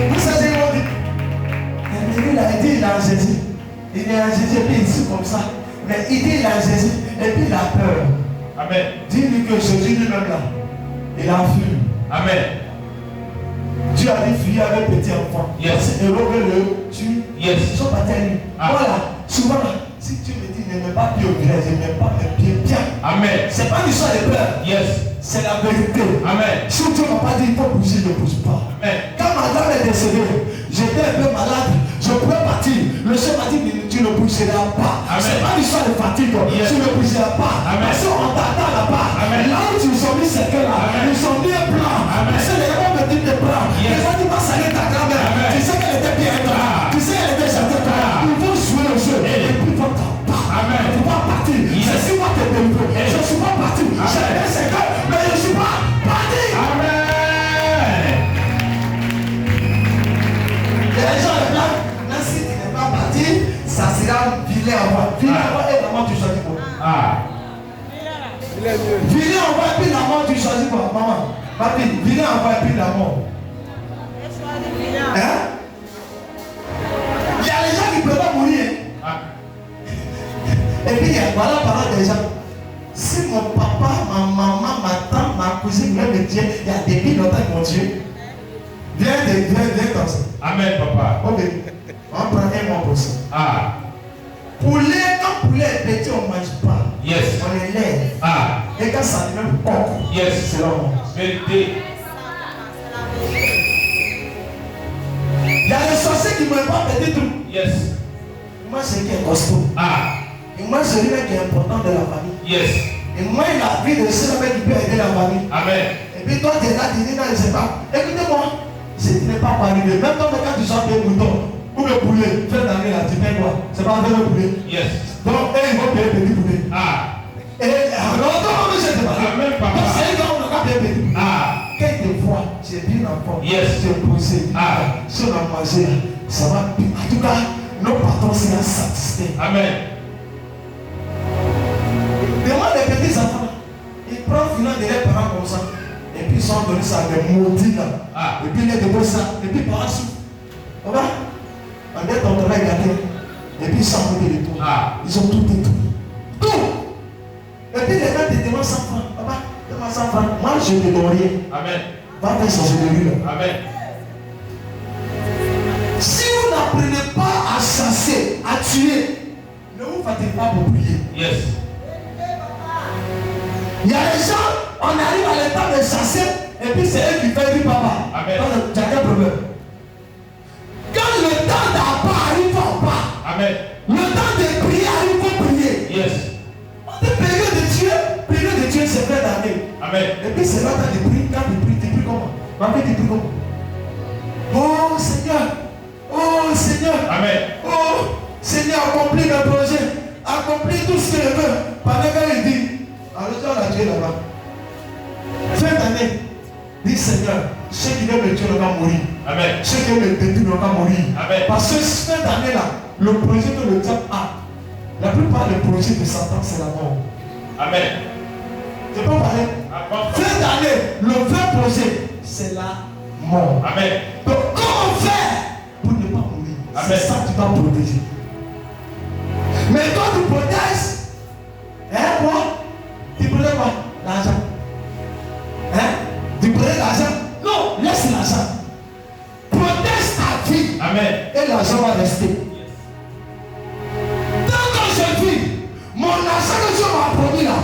A: Vous savez, on dit, il a dit, il a Jésus. Il est en Jésus, et puis il dit comme ça. Mais il dit, il a Jésus, et puis il a peur.
B: Amen.
A: Dis-lui que Jésus lui-même là, il a fui.
B: Amen.
A: Dieu a dit, fuir avec petit enfant.
B: Yes.
A: Et Robert le tue.
B: Yes.
A: Ils sont partis à lui.
B: Ah.
A: Voilà. Souvent, là, si tu me dis, ne mets pas pied au village, ne mets pas mes pieds bien.
B: Amen.
A: C'est pas une histoire de peur.
B: Yes.
A: C'est la vérité.
B: Amen.
A: Si Dieu m'a pas dit, il faut bouger, je ne bouge pas.
B: Amen.
A: Quand ma dame est décédée, j'étais un peu malade, je pouvais partir. Le chef m'a dit, tu ne bougeras pas.
B: Amen.
A: C'est pas une histoire de fatigue.
B: Yes.
A: Tu ne bougeras pas.
B: Amen.
A: Parce qu'on t'attend là-bas.
B: Amen.
A: Là où tu nous ont mis ces cœurs-là,
B: Amen.
A: ils ont mis un plan.
B: Amen.
A: C'est les gens me disent des plans.
B: Yes.
A: Les gens disent, va saluer ta grand-mère.
B: Amen.
A: Tu sais qu'elle était bien toi.
B: Ah.
A: Tu sais qu'elle était gentille toi.
B: Ah.
A: Ils vont jouer le jeu.
B: Eh.
A: Et puis ils vont t'en pas.
B: Amen.
A: Tu ne peux pas partir.
B: Yes.
A: C'est si moi qui t'ai délivré.
B: Eh.
A: Je ne suis pas parti.
B: Amen.
A: J'ai fait ces cœurs, mais je ne suis pas parti.
B: Amen.
A: Les gens de blanc, même si tu n'es pas parti, ça sera vilain en voie. Vilain en voie et la mort tu choisis quoi?
B: Ah.
A: Vilain en voie et puis la mort tu choisis quoi? Maman, papi, vilain en voie et puis la mort. Hein? Il y a les gens qui ne peuvent pas mourir.
B: Ah.
A: Et puis voilà la parole des gens. Si mon papa, ma maman, ma tante, ma cousine veulent me dire, il y a des billes longtemps mon Dieu. Viens comme ça.
B: Amen, papa.
A: Ok. On prend un mois pour ça.
B: Ah.
A: Poulet, quand poulet est petit, on ne mange pas.
B: Yes.
A: On les lève.
B: Ah.
A: Et quand ça devient porc,
B: Yes.
A: c'est là où on mange.
B: Vérité.
A: Il y a des sorciers qui ne veulent pas petit tout.
B: Yes.
A: Moi, c'est qui est costaud.
B: Ah.
A: Et moi, c'est lui qui est important de la famille.
B: Yes.
A: Et moi, il a vu de ceux qui peut aider la famille.
B: Amen.
A: Et puis toi, tu es là, tu dis non, je ne sais pas. Écoutez-moi, ce n'est pas arrivé. Même quand tu sors des moutons ou le poulet, fais dans là, tu payes quoi? C'est pas avec le poulet.
B: Yes.
A: Donc, ils vont payer petit poulet.
B: Ah.
A: Et alors, je ne sais pas.
B: Amen, papa.
A: C'est quand on n'a pas payé petit.
B: Ah.
A: Quand tu vois, c'est bien enfant.
B: Yes.
A: C'est posé.
B: Ah.
A: Si on a mangé, ça va bien. En tout cas, nos patrons seront satisfaits.
B: Amen.
A: Demande les petits enfants. Ils prennent finalement de leurs parents comme ça. Et puis ils sont donnés ça à des maudits là.
B: Ah.
A: Et puis ils les donnent ça. Et puis par la suite. On va. On est ton travail gâté. Et puis ils sont à côté de toi.
B: Ah.
A: Ils ont tout détruit. Tout. Et puis les gars te demandent 100 francs. Papa, demande 100 francs. Moi je ne te donne rien.
B: Amen.
A: Va faire sorcellerie là.
B: Amen.
A: Si vous n'apprenez pas à chasser, à tuer, tuer. Ne vous fatiguez pas pour prier.
B: Yes.
A: Il y a des gens, on arrive à l'état de chasser, et puis c'est eux qui font du papa.
B: Amen.
A: Tu as quel problème? Quand le temps d'appart arrive, on part.
B: Amen.
A: Le temps de prier arrive, il faut prier.
B: Yes.
A: On dit période de Dieu, c'est plein d'années.
B: Amen.
A: Et puis c'est là quand tu pries, tu pries comment? Ma vie, tu pries comment? Oh Seigneur.
B: Amen.
A: Oh Seigneur, accomplis mes projets. Accomplis tout ce que je veux. Pendant qu'il dit, alors la Dieu là-bas. Fin d'année, dis Seigneur, ceux qui veulent me tuer ne vont pas mourir.
B: Amen.
A: Ceux qui veulent me détruire ne vont pas mourir.
B: Amen.
A: Parce que fin d'année là, le projet que le diable a, la plupart des projets de Satan, c'est la mort.
B: Amen.
A: Tu peux parler? Fin d'année, le vrai projet, c'est la mort.
B: Amen.
A: Donc comment faire pour ne pas mourir? C'est ça que tu dois protéger. Mais quand tu protèges, quoi? Tu protèges quoi? L'argent. Tu protèges l'argent? Non, laisse l'argent. Protège ta vie.
B: Amen.
A: Et l'argent va rester. Tant que je vis, mon argent que Dieu m'a promis là,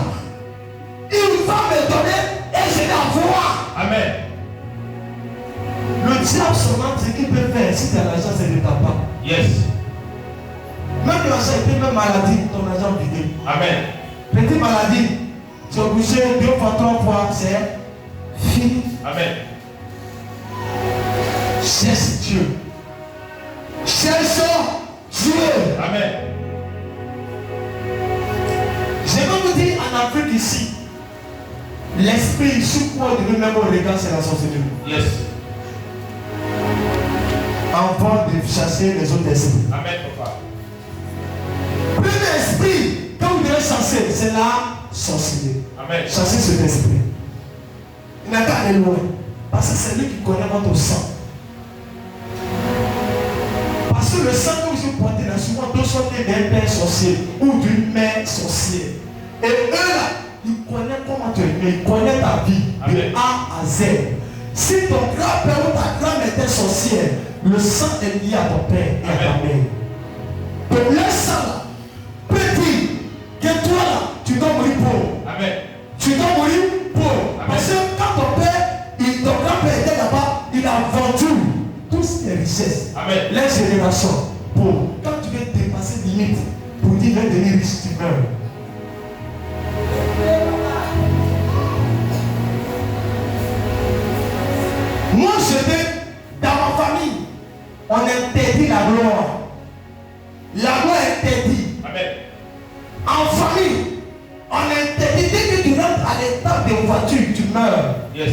A: il va me donner et je vais avoir.
B: Amen.
A: Le diable seulement, ce qu'il peut faire, si tu as l'argent, c'est de ta part.
B: Yes.
A: Même l'argent, il peut même maladie, ton argent vidé.
B: Amen.
A: Petite maladie, tu es obligé 2 fois, 3 fois, c'est fini.
B: Amen.
A: Cherche Dieu. Cherche Dieu.
B: Amen.
A: Je vais vous dire en Afrique ici, l'esprit sous quoi de nous-mêmes au regard, c'est la sorcellerie.
B: Yes.
A: Avant de chasser les autres esprits.
B: Amen, papa.
A: Premier esprit, quand vous devez chasser, c'est la sorcellerie.
B: Amen.
A: Chasser cet esprit. Il n'a qu'à aller loin. Parce que c'est lui qui connaît votre sang. Parce que le sang que vous portez là, souvent deux sortes d'un père sorcier ou d'une mère sorcière. Et eux là, ils connaissent comment tu es, mais ils connaissent ta vie de A à Z. Si ton grand-père ou ta grand-mère était sorcière, le sang est lié à ton père et à ta mère. Donc le sang là peut dire que toi là, tu dois mourir pauvre.
B: Amen.
A: Tu dois mourir pauvre. Parce que quand ton père, ton grand-père était là-bas, il a vendu toutes ses richesses.
B: Amen.
A: Les générations pauvres. Quand tu veux dépasser limite pour dire que devenir riche, tu meurs. Moi, je vais dans ma famille, on interdit la gloire. La gloire est interdite.
B: Amen.
A: En famille, on interdit. Dès que tu rentres à l'état de voiture, tu meurs.
B: Yes.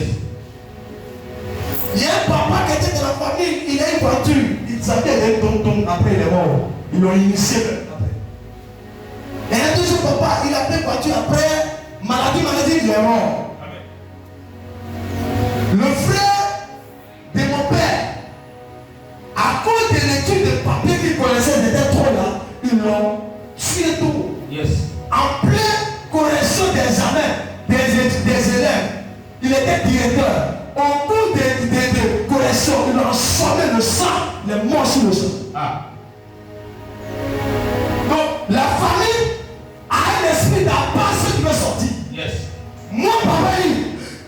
A: Il y a un papa qui était dans la famille, il a une voiture. Il savait aller tonton, après il est mort. Ils l'ont initié après. Il y a un deuxième papa, il a pris une voiture après, maladie, il est mort.
B: Amen.
A: Le frère de mon père, à cause de l'étude de papier qu'il connaissait, il était trop là, ils l'ont tué tout.
B: Yes.
A: En pleine correction d'examen des élèves, il était directeur. Au cours de correction, il a sommé le sang, les morts sur le sang.
B: Ah.
A: Donc, la famille a un esprit d'appât qui veut sortir.
B: Yes.
A: Moi, papa,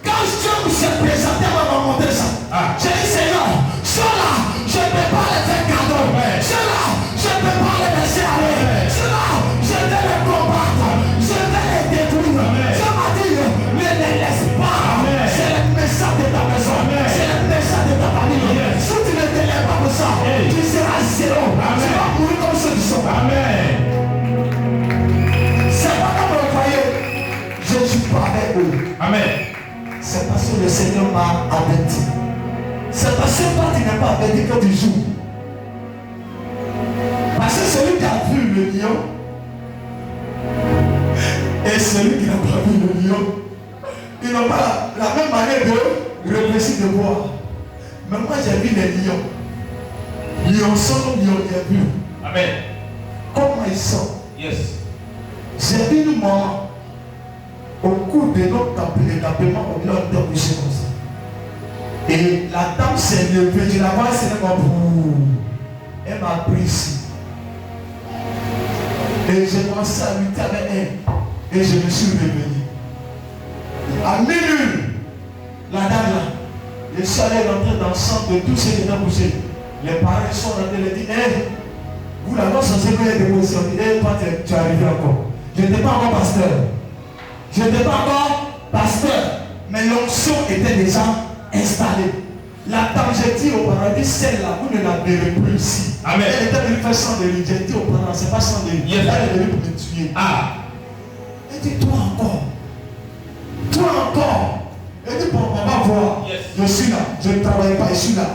A: quand Dieu me s'est présenté, on m'a montré ça.
B: Ah.
A: J'ai dit, Seigneur, ceux-là, je ne peux pas les faire cadeau. Ceux-là, je ne peux pas les laisser aller. Ceux-là, je vais les combattre. Je vais les détruire. Je m'a dit, ne les laisse pas. C'est le méchant de ta maison. C'est le méchant de ta famille. Si tu ne te lèves pas pour ça, tu seras zéro. Tu vas mourir comme ceux qui sont.
B: Amen.
A: C'est pas comme vous croyez. Je ne suis pas avec eux.
B: Amen.
A: C'est parce que le Seigneur m'a averti. C'est parce que toi tu n'es pas averti que tu joues. Parce que celui qui a vu le lion et celui qui n'a pas vu le lion, ils n'ont pas la même manière de réfléchir de voir. Mais moi j'ai vu les lions. Lionceaux, lion, j'ai vu.
B: Amen.
A: Comment ils sont.
B: Yes.
A: J'ai vu une maman. Au cours de notre campement, on l'a touché comme ça. Et la dame s'est levée, je la vois, c'est comme elle m'a pris ici. Et j'ai commencé à lutter avec elle. Et je me suis revenu. À minuit, la dame là, je suis allé rentrer dans le centre de tous ceux qui étaient couchés. Les parents sont rentrés et disent, hé, vous là, non, censé que les démons sont dit, hé, toi, tu es arrivé encore. Je n'étais pas encore pasteur. Je n'étais pas encore pasteur. Mais l'onction était déjà installée. La dame, j'ai dit au paradis, celle-là, vous ne la verrez plus ici.
B: Amen.
A: Elle était venue faire chandelier. J'ai dit au paradis, c'est pas chandelier.
B: Yes.
A: Elle est venue pour me tuer.
B: Ah.
A: Elle dit, toi encore. Toi encore. Elle dit, bon, on va voir.
B: Yes.
A: Je suis là. Je ne travaille pas, je suis là.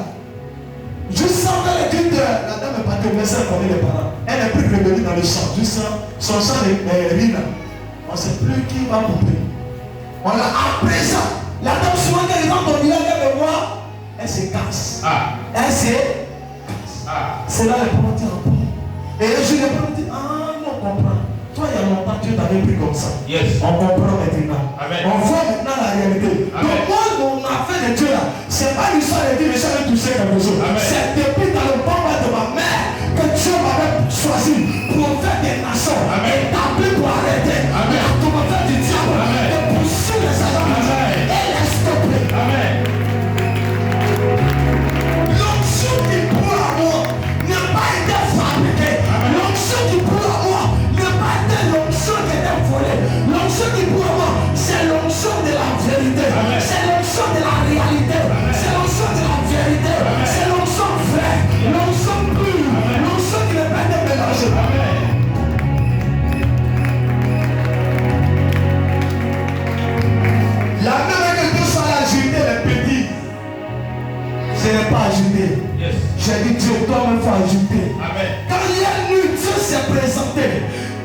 A: Je sentais les cris de la dame est partie au médecin comme les parents. Elle est plus revenue dans le champ. Je sens son sang est là. On ne sait plus qui va couper. On l'a après ça. La dame souvent quand elle rentre au village, elle me voit. Elle se casse.
B: Ah.
A: Elle se casse.
B: Ah.
A: C'est là le premier encore. Et je lui ai dit, ah non, on comprend. Toi, il y a longtemps, Dieu t'avait pris comme ça.
B: Yes.
A: On comprend maintenant.
B: Amen.
A: On voit maintenant la réalité.
B: Amen.
A: Donc moi, mon affaire de Dieu là, c'est pas l'histoire de Dieu, mais ça va toucher quelque chose.
B: Amen.
A: C'est depuis dans le ventre de ma mère que Dieu m'avait choisi pour faire des nations.
B: Amen.
A: Établi pour arrêter.
B: Amen.
A: La commentaire du diable.
B: Amen.
A: De pousser les agents.
B: Amen.
A: Et les stopper.
B: Amen.
A: L'onction qui pour l'amour n'a pas été fabriquée. L'onction qui pour l'amour n'a pas été l'onction qui était volée. L'onction qui pour l'amour, c'est l'onction de la vérité.
B: Amen.
A: C'est l'onction de la réalité. C'est l'onction de la vérité. C'est l'onction vraie. L'onction pure. L'onction qui n'est pas été mélangée.
B: Amen.
A: La même que Dieu soit ajouté les petits. Je n'ai pas ajouté.
B: Yes.
A: J'ai dit Dieu, toi-même faut ajouter.
B: Amen.
A: Quand il y a nu, Dieu s'est présenté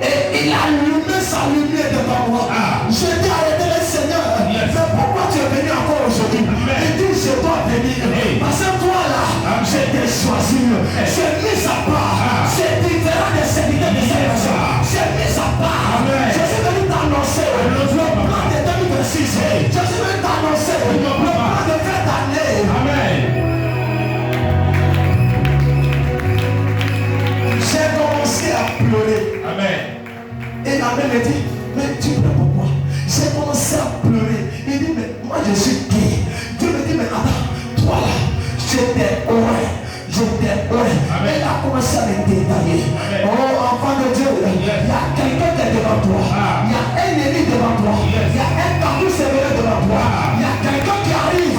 A: et il a allumé sa lumière devant moi.
B: Ah.
A: Je dis arrêtez le Seigneur.
B: Yes.
A: Mais pourquoi tu es venu encore aujourd'hui?
B: Amen.
A: Il dit je dois venir.
B: Hey.
A: Parce que toi là,
B: Amen.
A: je t'ai choisi.
B: Hey.
A: J'ai mis à part.
B: Ah.
A: C'est différent des serviteurs de cette
B: Yes.
A: personne. J'ai mis à part.
B: Amen.
A: Je suis venu t'annoncer le plan de 2026.
B: Hey.
A: Je suis venu t'annoncer le plan de cette année.
B: Amen.
A: J'ai commencé à pleurer.
B: Amen.
A: Et la mère me dit, mais tu pleures pourquoi? J'ai commencé à pleurer. Il dit, mais moi je suis gay. Dieu me dit, mais attends, toi là, j'étais heureux. J'étais heureux.
B: Amen.
A: Elle a commencé à me détailler.
B: Amen.
A: Oh, enfant de Dieu, il y a quelqu'un qui est devant toi.
B: Ah.
A: Il y a un ennemi devant toi.
B: Yes.
A: Il y a un cadeau sévère devant toi.
B: Ah.
A: Il y a quelqu'un qui arrive.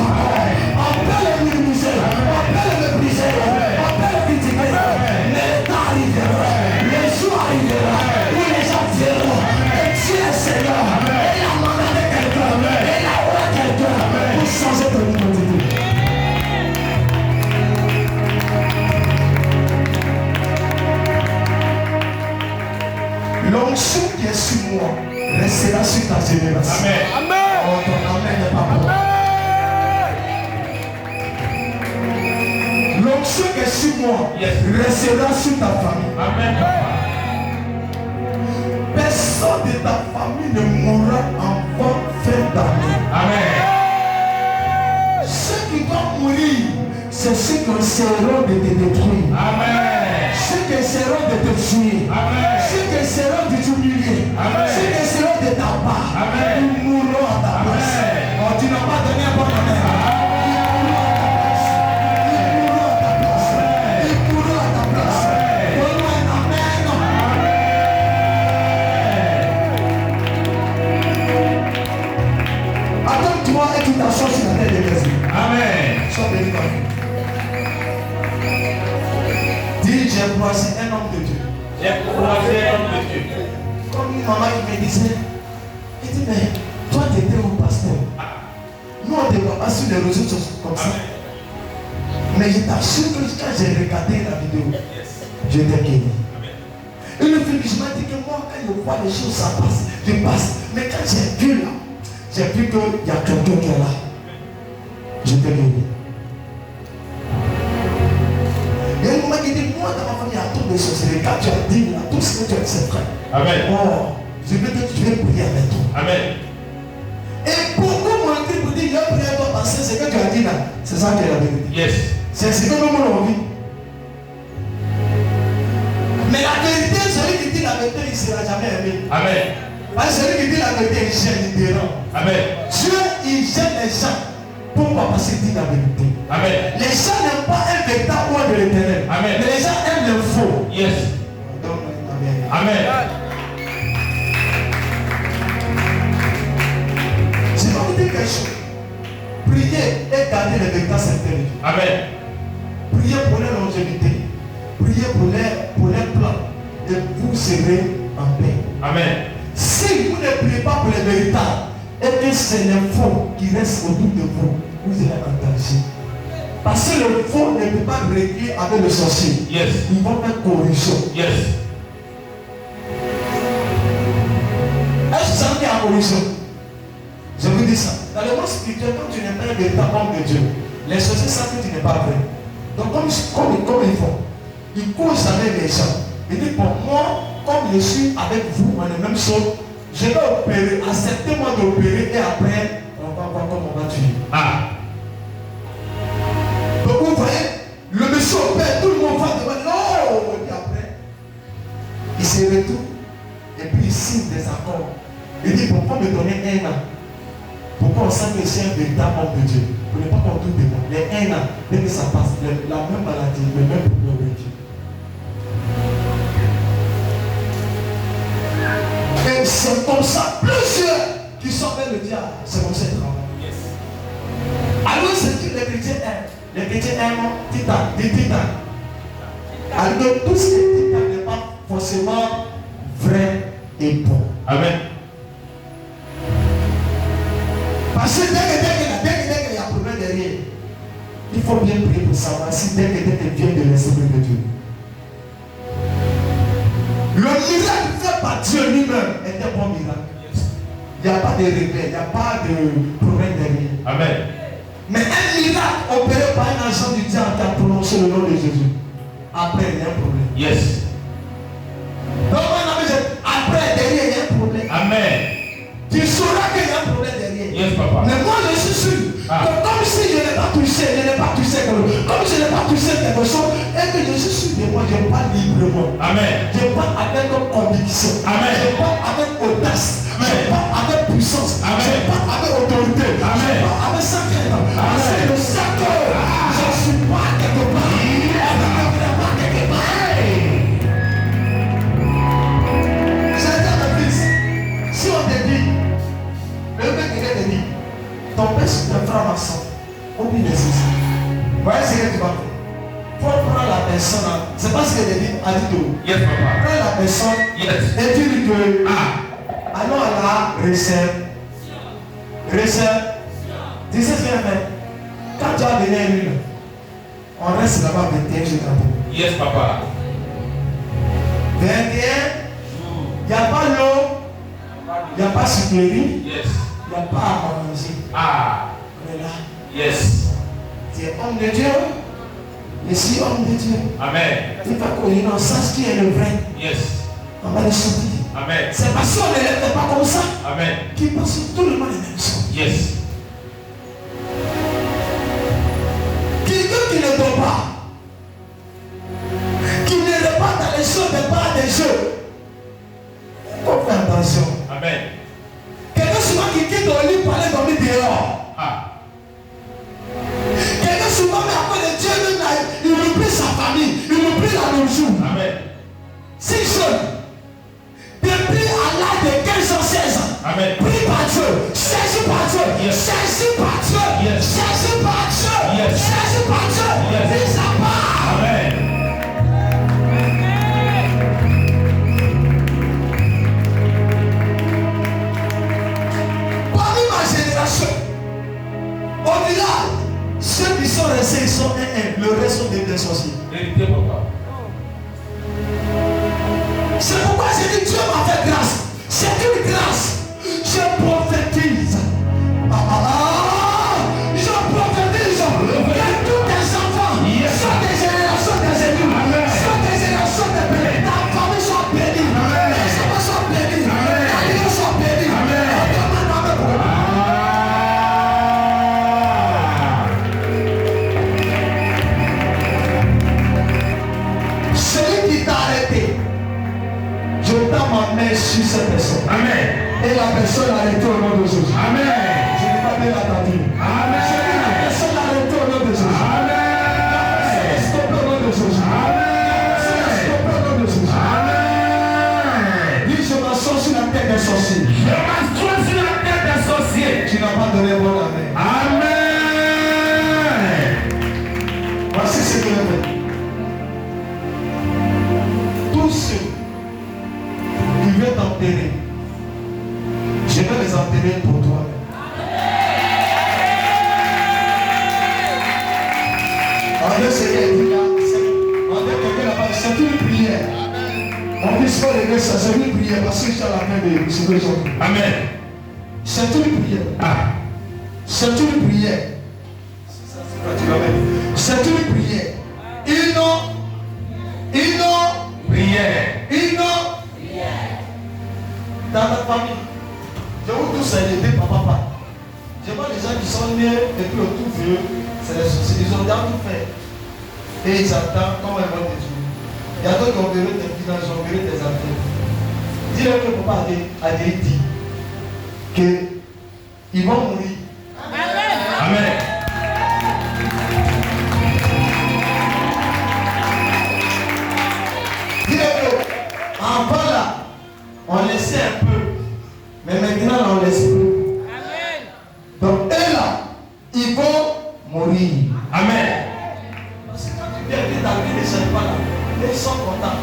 A: On peut le minimiser. On peut le mépriser. On peut le critiquer. Mais l'état arrivera. Le jour arrivera. Où les gens verront. Et Dieu est Seigneur. Et il a mandaté quelqu'un. Et il a oué quelqu'un pour changer ton identité. L'onction qui est sur moi restera sur ta génération.
B: Amen.
A: Oh, ton amen n'est pas bon. L'onction qui est sur moi
B: Yes.
A: restera sur ta famille.
B: Amen.
A: Personne de ta famille ne mourra avant fin d'année.
B: Amen.
A: Ceux qui vont mourir, c'est ceux qui essaieront de te détruire.
B: Amen.
A: Ceux qui essaieront de te tuer.
B: Amen.
A: Ceux qui essaieront de t'humilier.
B: Amen.
A: Ceux qui essaieront de t'abattre.
B: Amen.
A: Ils mourront à ta place.
B: Amen.
A: Oh, tu n'as pas donné un bon amen. Ils mourront à ta place. Ils mourront à ta place. Donne-moi un amen. Attends-toi et tu t'assois sur la tête de Jésus.
B: Amen.
A: Sois béni, ma vie. Dis, j'ai croisé un homme de Dieu.
B: J'ai croisé l'homme de Dieu.
A: Comme une maman qui me disait, elle dit, mais toi tu étais au pasteur. Nous on ne te voit pas sur les réseaux sociaux comme ça. Mais je t'assure que quand j'ai regardé la vidéo, j'étais guéri. Et le film, je m'a dit que moi quand je vois les choses, ça passe, je passe. Mais quand j'ai vu là, j'ai vu qu'il y a quelqu'un qui est là. J'étais guéri. Et un moment qui dit, moi dans ma famille, il y a toutes les choses. Et quand tu as dit, là, tout ce que tu as dit, c'est vrai.
B: Amen.
A: Oh, je vais prier avec toi.
B: Amen.
A: Et beaucoup m'ont dit pour dire, il y a prié à toi parce que ce que tu as dit là, c'est ça qui est la vérité.
B: Yes.
A: C'est ce que nous avons envie. Mais la vérité, celui qui dit la la vérité, il ne sera jamais aimé.
B: Amen.
A: Parce que celui qui dit la vérité, il gêne, il dérange.
B: Amen.
A: Dieu, il gêne les gens. Pourquoi? Parce qu'il dit la vérité.
B: Amen.
A: Les gens n'aiment pas un véritable roi de l'éternel.
B: Amen.
A: Mais les gens aiment le faux.
B: Yes.
A: Donc, amen.
B: Amen.
A: Je vais vous dire quelque chose. Priez et gardez le véritable secteur.
B: Amen.
A: Priez pour leur longévité. Priez pour leur plan. Et vous serez en paix.
B: Amen.
A: Si vous ne priez pas pour les véritables, et que c'est les faux qui restent autour de vous, vous êtes en danger. Parce que le faux ne peut pas régler avec le sorcier.
B: Yes.
A: Ils vont faire corruption.
B: Yes.
A: Est-ce que ça veut dire la corruption? Je vous dis ça. Dans le monde spirituel, quand tu n'es pas un véritable homme de Dieu, les sorciers savent que tu n'es pas vrai. Donc comme ils font, ils causent avec les gens. Ils disent, bon, moi, comme je suis avec vous, on est même chose, je vais opérer, acceptez-moi d'opérer et après, on va voir comment on va tuer.
B: Ah.
A: Donc vous voyez, le monsieur opère, tout le monde va devant, non, et après, il se retourne et puis il signe des accords. Il dit, pourquoi me donner 1 an? Pourquoi on sent que c'est un véritable homme de Dieu? Pour ne pas qu'on tout devant. Les 1 an, dès que ça passe, la même maladie, le même problème de Dieu. Et c'est comme ça, plusieurs qui sont vers le diable. C'est comme ça qu'ils travaillent.
B: Yes.
A: Alors c'est que les chrétiens aiment. Les chrétiens aiment titan, des titans. Alors tout ce qui est titan n'est pas forcément vrai et bon.
B: Amen.
A: Parce que dès qu'il y a un problème derrière, il faut bien prier pour savoir si dès que vient de l'Esprit de Dieu. Le miracle fait par Dieu lui-même est un bon miracle. Il n'y a pas de regret, il n'y a pas de problème derrière.
B: Amen.
A: Mais un miracle opéré par un agent du diable qui a prononcé le nom de Jésus, après il y a un problème.
B: Yes.
A: Donc après derrière il y a un problème.
B: Amen.
A: Tu sauras qu'il y a un problème derrière.
B: Yes, papa.
A: Mais moi je suis sûr que comme si je n'ai pas touché, comme je n'ai pas touché quelque chose, et que je suis sûr de moi, je parle librement.
B: Amen.
A: Je parle avec conviction.
B: Amen.
A: Je parle avec audace.
B: Amen.
A: Je parle avec puissance.
B: Amen.
A: Je parle avec autorité.
B: Amen.
A: Je parle avec sacré. Parce que je sais que je ne suis pas quelque part. Je ne suis vraiment quelque part. J'ai dit à mon fils, si on te dit, le mec qui vient te dire, ton père c'est un franc-maçon, oublie les soucis. Voyez ce que tu vas faire. Il faut prendre la personne, c'est pas ce que j'ai dit à Dito.
B: Yes, papa.
A: Prends la personne
B: Yes.
A: et dis que
B: Ah.
A: allons à la recette. Tu sais ce qu'il y a fait? Quand tu as donné une, on reste là-bas 21 jours après.
B: Yes, papa.
A: 21, il n'y a pas l'eau, il n'y a pas sucrerie,
B: Yes.
A: il n'y a pas à manger.
B: Ah.
A: On est là.
B: Yes.
A: Tu es homme de Dieu. Je suis homme de Dieu.
B: Amen.
A: Il faut qu'on sache qui est le vrai.
B: Yes.
A: On va le sortir.
B: Amen.
A: C'est parce qu'on ne l'est pas comme ça.
B: Amen.
A: Qui pense que tout le monde est même chose.
B: Yes.
A: Quelqu'un qui ne dort pas, qui ne regarde pas dans les choses de part des jeux, il faut faire attention.
B: Amen.
A: Quelqu'un souvent qui quitte au lit pour aller dormir dehors.
B: Ah.
A: Quelqu'un souvent, mais après le Dieu même là, il oublie sa famille, il oublie la nourriture.
B: Amen.
A: Si jeune, depuis à l'âge de 15 ans, 16 ans,
B: Amen.
A: prie par Dieu, cherche par Dieu,
B: Yes.
A: cherche par Dieu,
B: Yes.
A: cherche par Dieu,
B: Yes.
A: cherche par Dieu,
B: Yes.
A: vis à part.
B: Amen.
A: Parmi ma génération, au-delà, ceux qui sont restés, ils sont un, le reste sont des sorciers.
B: Vérité, papa.
A: C'est pourquoi j'ai dit Dieu m'a fait grâce. C'est une grâce. Je prophétise. Ah, ah, ah. sur cette personne.
B: Amen.
A: Et la personne arrêtée au nom de Jésus.
B: Amen.
A: Je n'ai pas bien entendu.
B: Amen.
A: Je dis la personne arrêtée au nom de Jésus.
B: Amen.
A: Stoppé au nom de Jésus. Stoppé au nom de Jésus.
B: Amen.
A: Dis, je m'assois sur la tête des sorciers.
B: Je m'assois sur la tête des sorciers.
A: Tu n'as pas donné bon amen.
B: Amen.
A: Voici ce que je veux. Tous ceux qui veulent t'enterrer, je vais les enterrer pour toi. En deux Seigneur dit là, en deux quelqu'un là-bas, c'est une prière. On dit pas régler ça, c'est une prière parce que je suis à la fin de ce que j'ai.
B: Amen.
A: C'est une prière.
B: Ah.
A: C'est une prière. C'est une prière. Prière. Dans ta famille, je vous tous aider papa. Je vois les gens qui sont nés et puis autour vieux, c'est les soucis. Ils ont déjà tout fait. Et ils attendent comment ils vont te tuer. Il y a d'autres qui ont verré tes finances, qui ont verré tes affaires. Dis-leur que papa a dit qu'ils vont mourir.
B: Amen.
A: Avant là, on laissait un peu, mais maintenant là, on laisse plus. Amen. Donc eux là, ils vont mourir.
B: Amen.
A: Parce que quand tu viens de ta vie, ne change pas là, ils sont contents.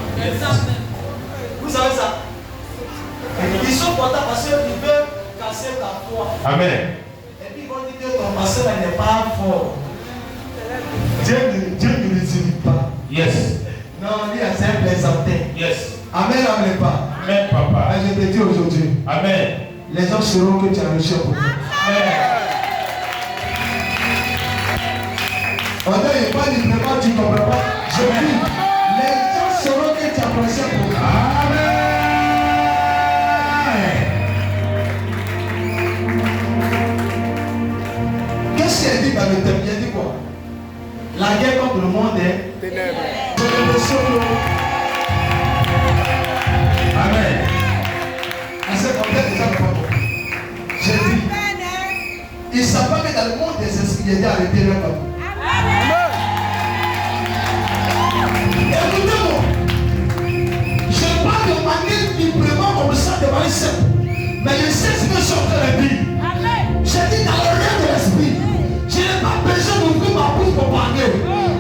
A: Vous savez ça? Ils sont contents parce qu'ils veulent casser ta foi.
B: Amen.
A: Et puis ils vont dire que ton pasteur n'est pas fort. Dieu ne les irrite pas.
B: Yes.
A: Non, lui, c'est un plaisantin.
B: Yes.
A: Amen, amen pas.
B: Amen, papa.
A: Mais je te dis aujourd'hui,
B: Amen.
A: les gens sauront que tu as reçu pour toi.
B: Amen.
A: Pendant il parle librement, tu ne comprends pas. Je dis, les gens sauront que tu as reçu pour toi.
B: Amen.
A: Qu'est-ce qu'elle dit dans le thème? Elle dit quoi? La guerre contre le monde est ténèbres.
B: Amen.
A: J'ai dit, ils ne savent pas que dans le monde des esprits, il y a des ténèbres. Écoutez-moi, je parle de manière librement comme ça, de manière simple. Mais je sais ce que je suis en train de dire. J'ai dit dans le rien de l'esprit. Je n'ai pas besoin d'ouvrir ma bouche pour parler.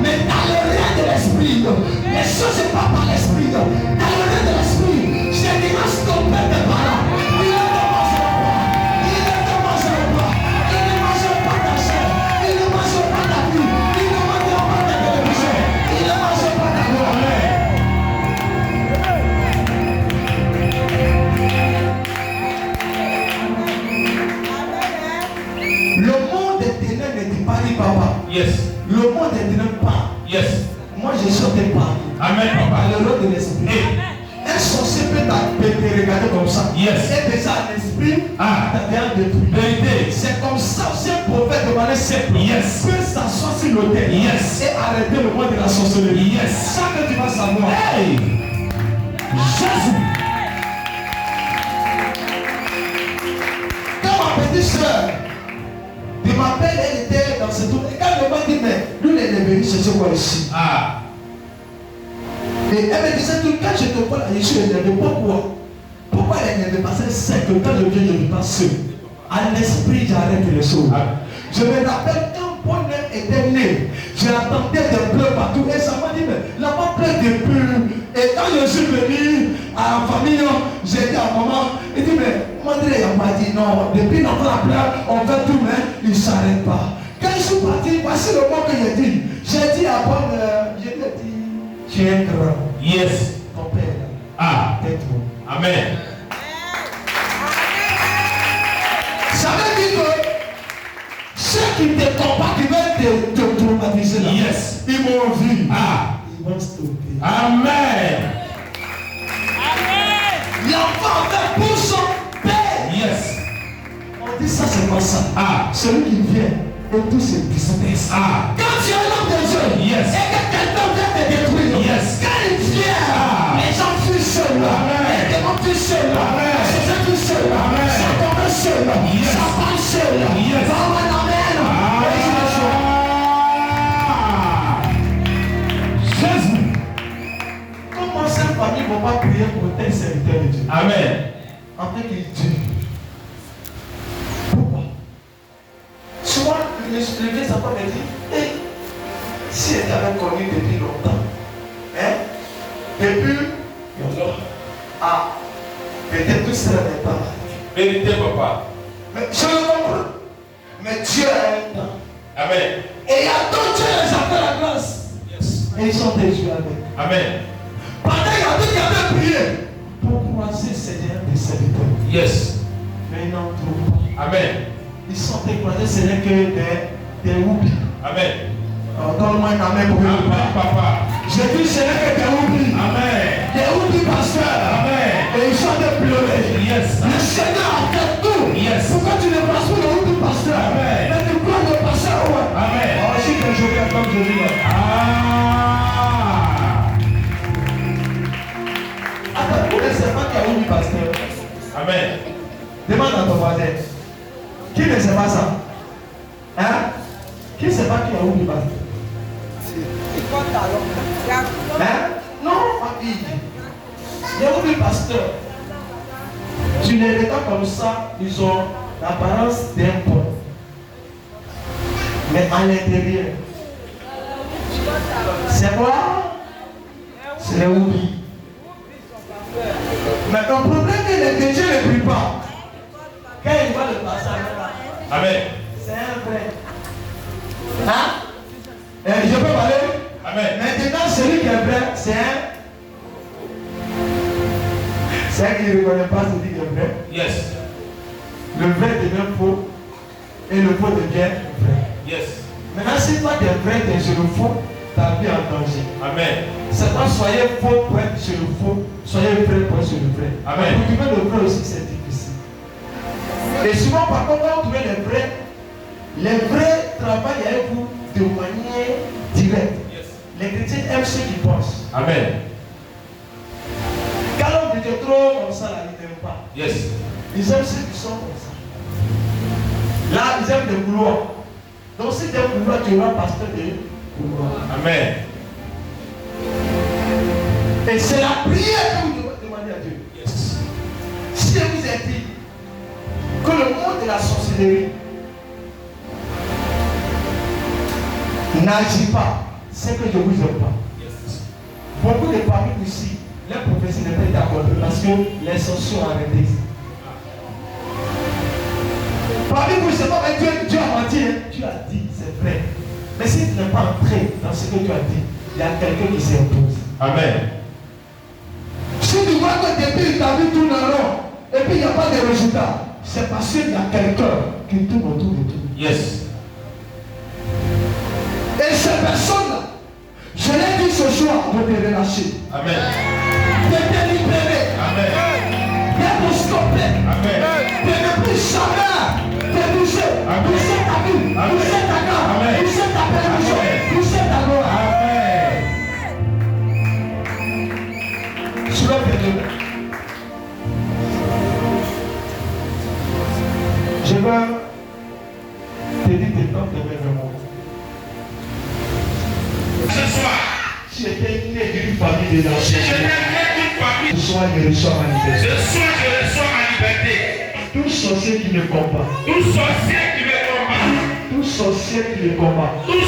A: Mais dans le rien de l'esprit, les choses ne passent par l'esprit. Dans le rien de l'esprit, j'ai déjà stoppé tes parents. Ils ne te mangeront pas. Ils ne te mangeront pas. Ils ne mangeront pas ta chair. Ils ne mangeront pas ta vie. Ils ne mangeront pas ta télévision. Ils ne mangeront pas ta voix. Le monde des ténèbres ne dit pas, papa.
B: Yes.
A: Le monde des ténèbres pas.
B: Yes.
A: Moi je sors de Paris.
B: Amen, papa.
A: Par le nom de l'esprit. Un sorcier peut te regarder comme ça.
B: Yes.
A: Et déjà l'esprit t'a déjà détruit.
B: Vérité.
A: C'est comme ça aussi un prophète de manière simple.
B: Yes.
A: Peut s'asseoir sur l'autel.
B: Yes.
A: Et arrêter le monde de la sorcellerie.
B: Yes.
A: Ça que tu vas savoir.
B: Hey.
A: Jésus. Quand ma petite soeur de ma belle, elle était dans ce tour. Et quand elle m'a dit, mais lui, elle est venu chercher quoi ici.
B: Ah.
A: Et elle me disait que quand je te vois là, je suis énervé. Pourquoi? Pourquoi elle est énervée? Parce qu'elle sait que quand je viens, je ne vis pas seul. À l'esprit, j'arrête les choses. Je me rappelle quand Paul était né, j'entendais des pleurs partout. Et ça m'a dit, mais là-bas plein de pleurs. Et quand je suis venu à la famille, j'ai dit à maman, il dit, mais Mandré m'a dit, non, depuis notre pleurs, on fait tout, mais il ne s'arrête pas. Quand je suis parti, voici le mot que j'ai dit. J'ai dit à Paul, je lui ai dit, tu es grand.
B: Yes.
A: Ton père.
B: Ah.
A: Tais-toi.
B: Amen.
A: Ça veut dire que ceux qui te combattent, qui veulent te traumatiser là.
B: Yes.
A: Ils m'ont vu.
B: Ah.
A: Ils vont stopper.
B: Amen.
A: L'enfant fait pour son père.
B: Yes.
A: On dit ça, c'est pas ça.
B: Ah.
A: Celui qui vient et tout se business.
B: Ah.
A: Quand tu es l'homme de Dieu,
B: Yes.
A: et que quelqu'un vient te détruire,
B: Yes.
A: quand il vient, les gens fuient seuls.
B: Amen.
A: Les démons fuient seuls.
B: Amen.
A: seul.
B: Yes.
A: Dans un amen. Et je le choix.
B: Jésus.
A: Comment cette famille ne va pas prier pour tel serviteur de Dieu?
B: Amen.
A: En fait qu'il tue. Pourquoi? Souvent, le vieux sapin me dit, hey, si elle t'avait connu depuis longtemps, hein, depuis, peut-être tout cela n'est pas.
B: Vérité, papa.
A: Mais je le comprends. Mais Dieu a un temps.
B: Amen.
A: Et il y a d'autres Dieu les appelle la grâce.
B: Yes.
A: Et ils sont déçus avec.
B: Amen.
A: Pendant qu'il y a d'autres qui avaient prié pour croiser Seigneur des serviteurs.
B: Yes.
A: Mais ils n'en trouvent pas.
B: Amen.
A: Ils sont croisés Seigneur que des oublis.
B: Amen.
A: Donne-moi un amen pour eux.
B: Amen, papa.
A: J'ai dit Seigneur que des oublis.
B: Amen.
A: Des oublis pasteurs.
B: Amen.
A: Et ils sont de pleurer.
B: Yes.
A: Le Seigneur a fait tout.
B: Yes.
A: Pourquoi tu ne passes pas le oubli pasteur?
B: Amen.
A: Mais tu crois le pasteur, ouais.
B: Amen.
A: Oh, si que je viens comme je dis. Attends, vous ne savez pas qu'il y a oubli pasteur.
B: Amen.
A: Demande à ton voisin. Qui ne sait pas ça? Hein? Qui ne sait pas qu'il y a oubli pasteur? Hein? Non, ma fille. Il y a oubli pasteur. Tu les regardes comme ça, ils ont l'apparence d'un pont. Mais à l'intérieur, c'est quoi? C'est l'oubli. Mais le problème est que les chrétiens ne prient pas. Quand ils voient le passage là,
B: Amen.
A: c'est un vrai. Hein? Je peux parler?
B: Amen.
A: Maintenant, celui qui est vrai, c'est un. C'est un qui ne reconnaît pas celui qui est vrai.
B: Yes.
A: Le vrai devient faux et le faux devient vrai.
B: Yes.
A: Maintenant, si toi tu es vrai, tu es sur le faux, ta vie est en danger.
B: Amen.
A: C'est pas soyez faux pour être sur le faux, soyez vrai pour être sur le vrai.
B: Amen.
A: Pour trouver le vrai aussi, c'est difficile. Et souvent, par contre, quand vous trouvez les vrais travaillent avec vous de manière directe.
B: Yes.
A: Les chrétiens aiment ceux qui pensent.
B: Amen.
A: Quand l'homme dit trop comme ça, là, ils n'aiment pas.
B: Yes.
A: Ils aiment ceux qui sont comme ça. Là, ils aiment des couloirs. Donc, si tu es un couloir, tu auras pasteur de couloir.
B: Amen.
A: Et c'est la prière que vous devez demander à Dieu.
B: Yes.
A: Si je vous ai dit que le monde de la sorcellerie n'agit pas, c'est que je ne vous aime pas.
B: Yes.
A: Beaucoup de parmi nous ici, les prophéties n'ont pas été accomplies parce que les sorciers ont arrêté. Parmi vous, c'est pas que Dieu a menti, hein. Dieu a dit, c'est vrai. Mais si tu n'es pas entré dans ce que Dieu a dit, il y a quelqu'un qui s'impose.
B: Amen.
A: Si tu vois que depuis ta vie tourne en rond et puis il n'y a pas de résultat, c'est parce qu'il y a quelqu'un qui tourne autour de toi.
B: Yes.
A: Et ces personnes-là, je l'ai dit ce soir, de te relâcher,
B: Amen.
A: de te libérer,
B: Amen.
A: de te stopper,
B: Amen.
A: de ne plus jamais te toucher, toucher ta vie, toucher ta garde,
B: Amen.
A: toucher ta permission, toucher ta gloire.
B: Amen.
A: Soulève tes deux. Je veux te dire tes temps de vraiment.
B: Ce soir,
A: Si tu étais né d'une famille de
B: si je n'ai qu'une famille,
A: ce soir je reçois ma liberté.
B: ce soir je reçois ma liberté.
A: Tout sorcier qui me combat,
B: Tout sorcier qui me combat,
A: tout sorcier qui me combat,
B: tout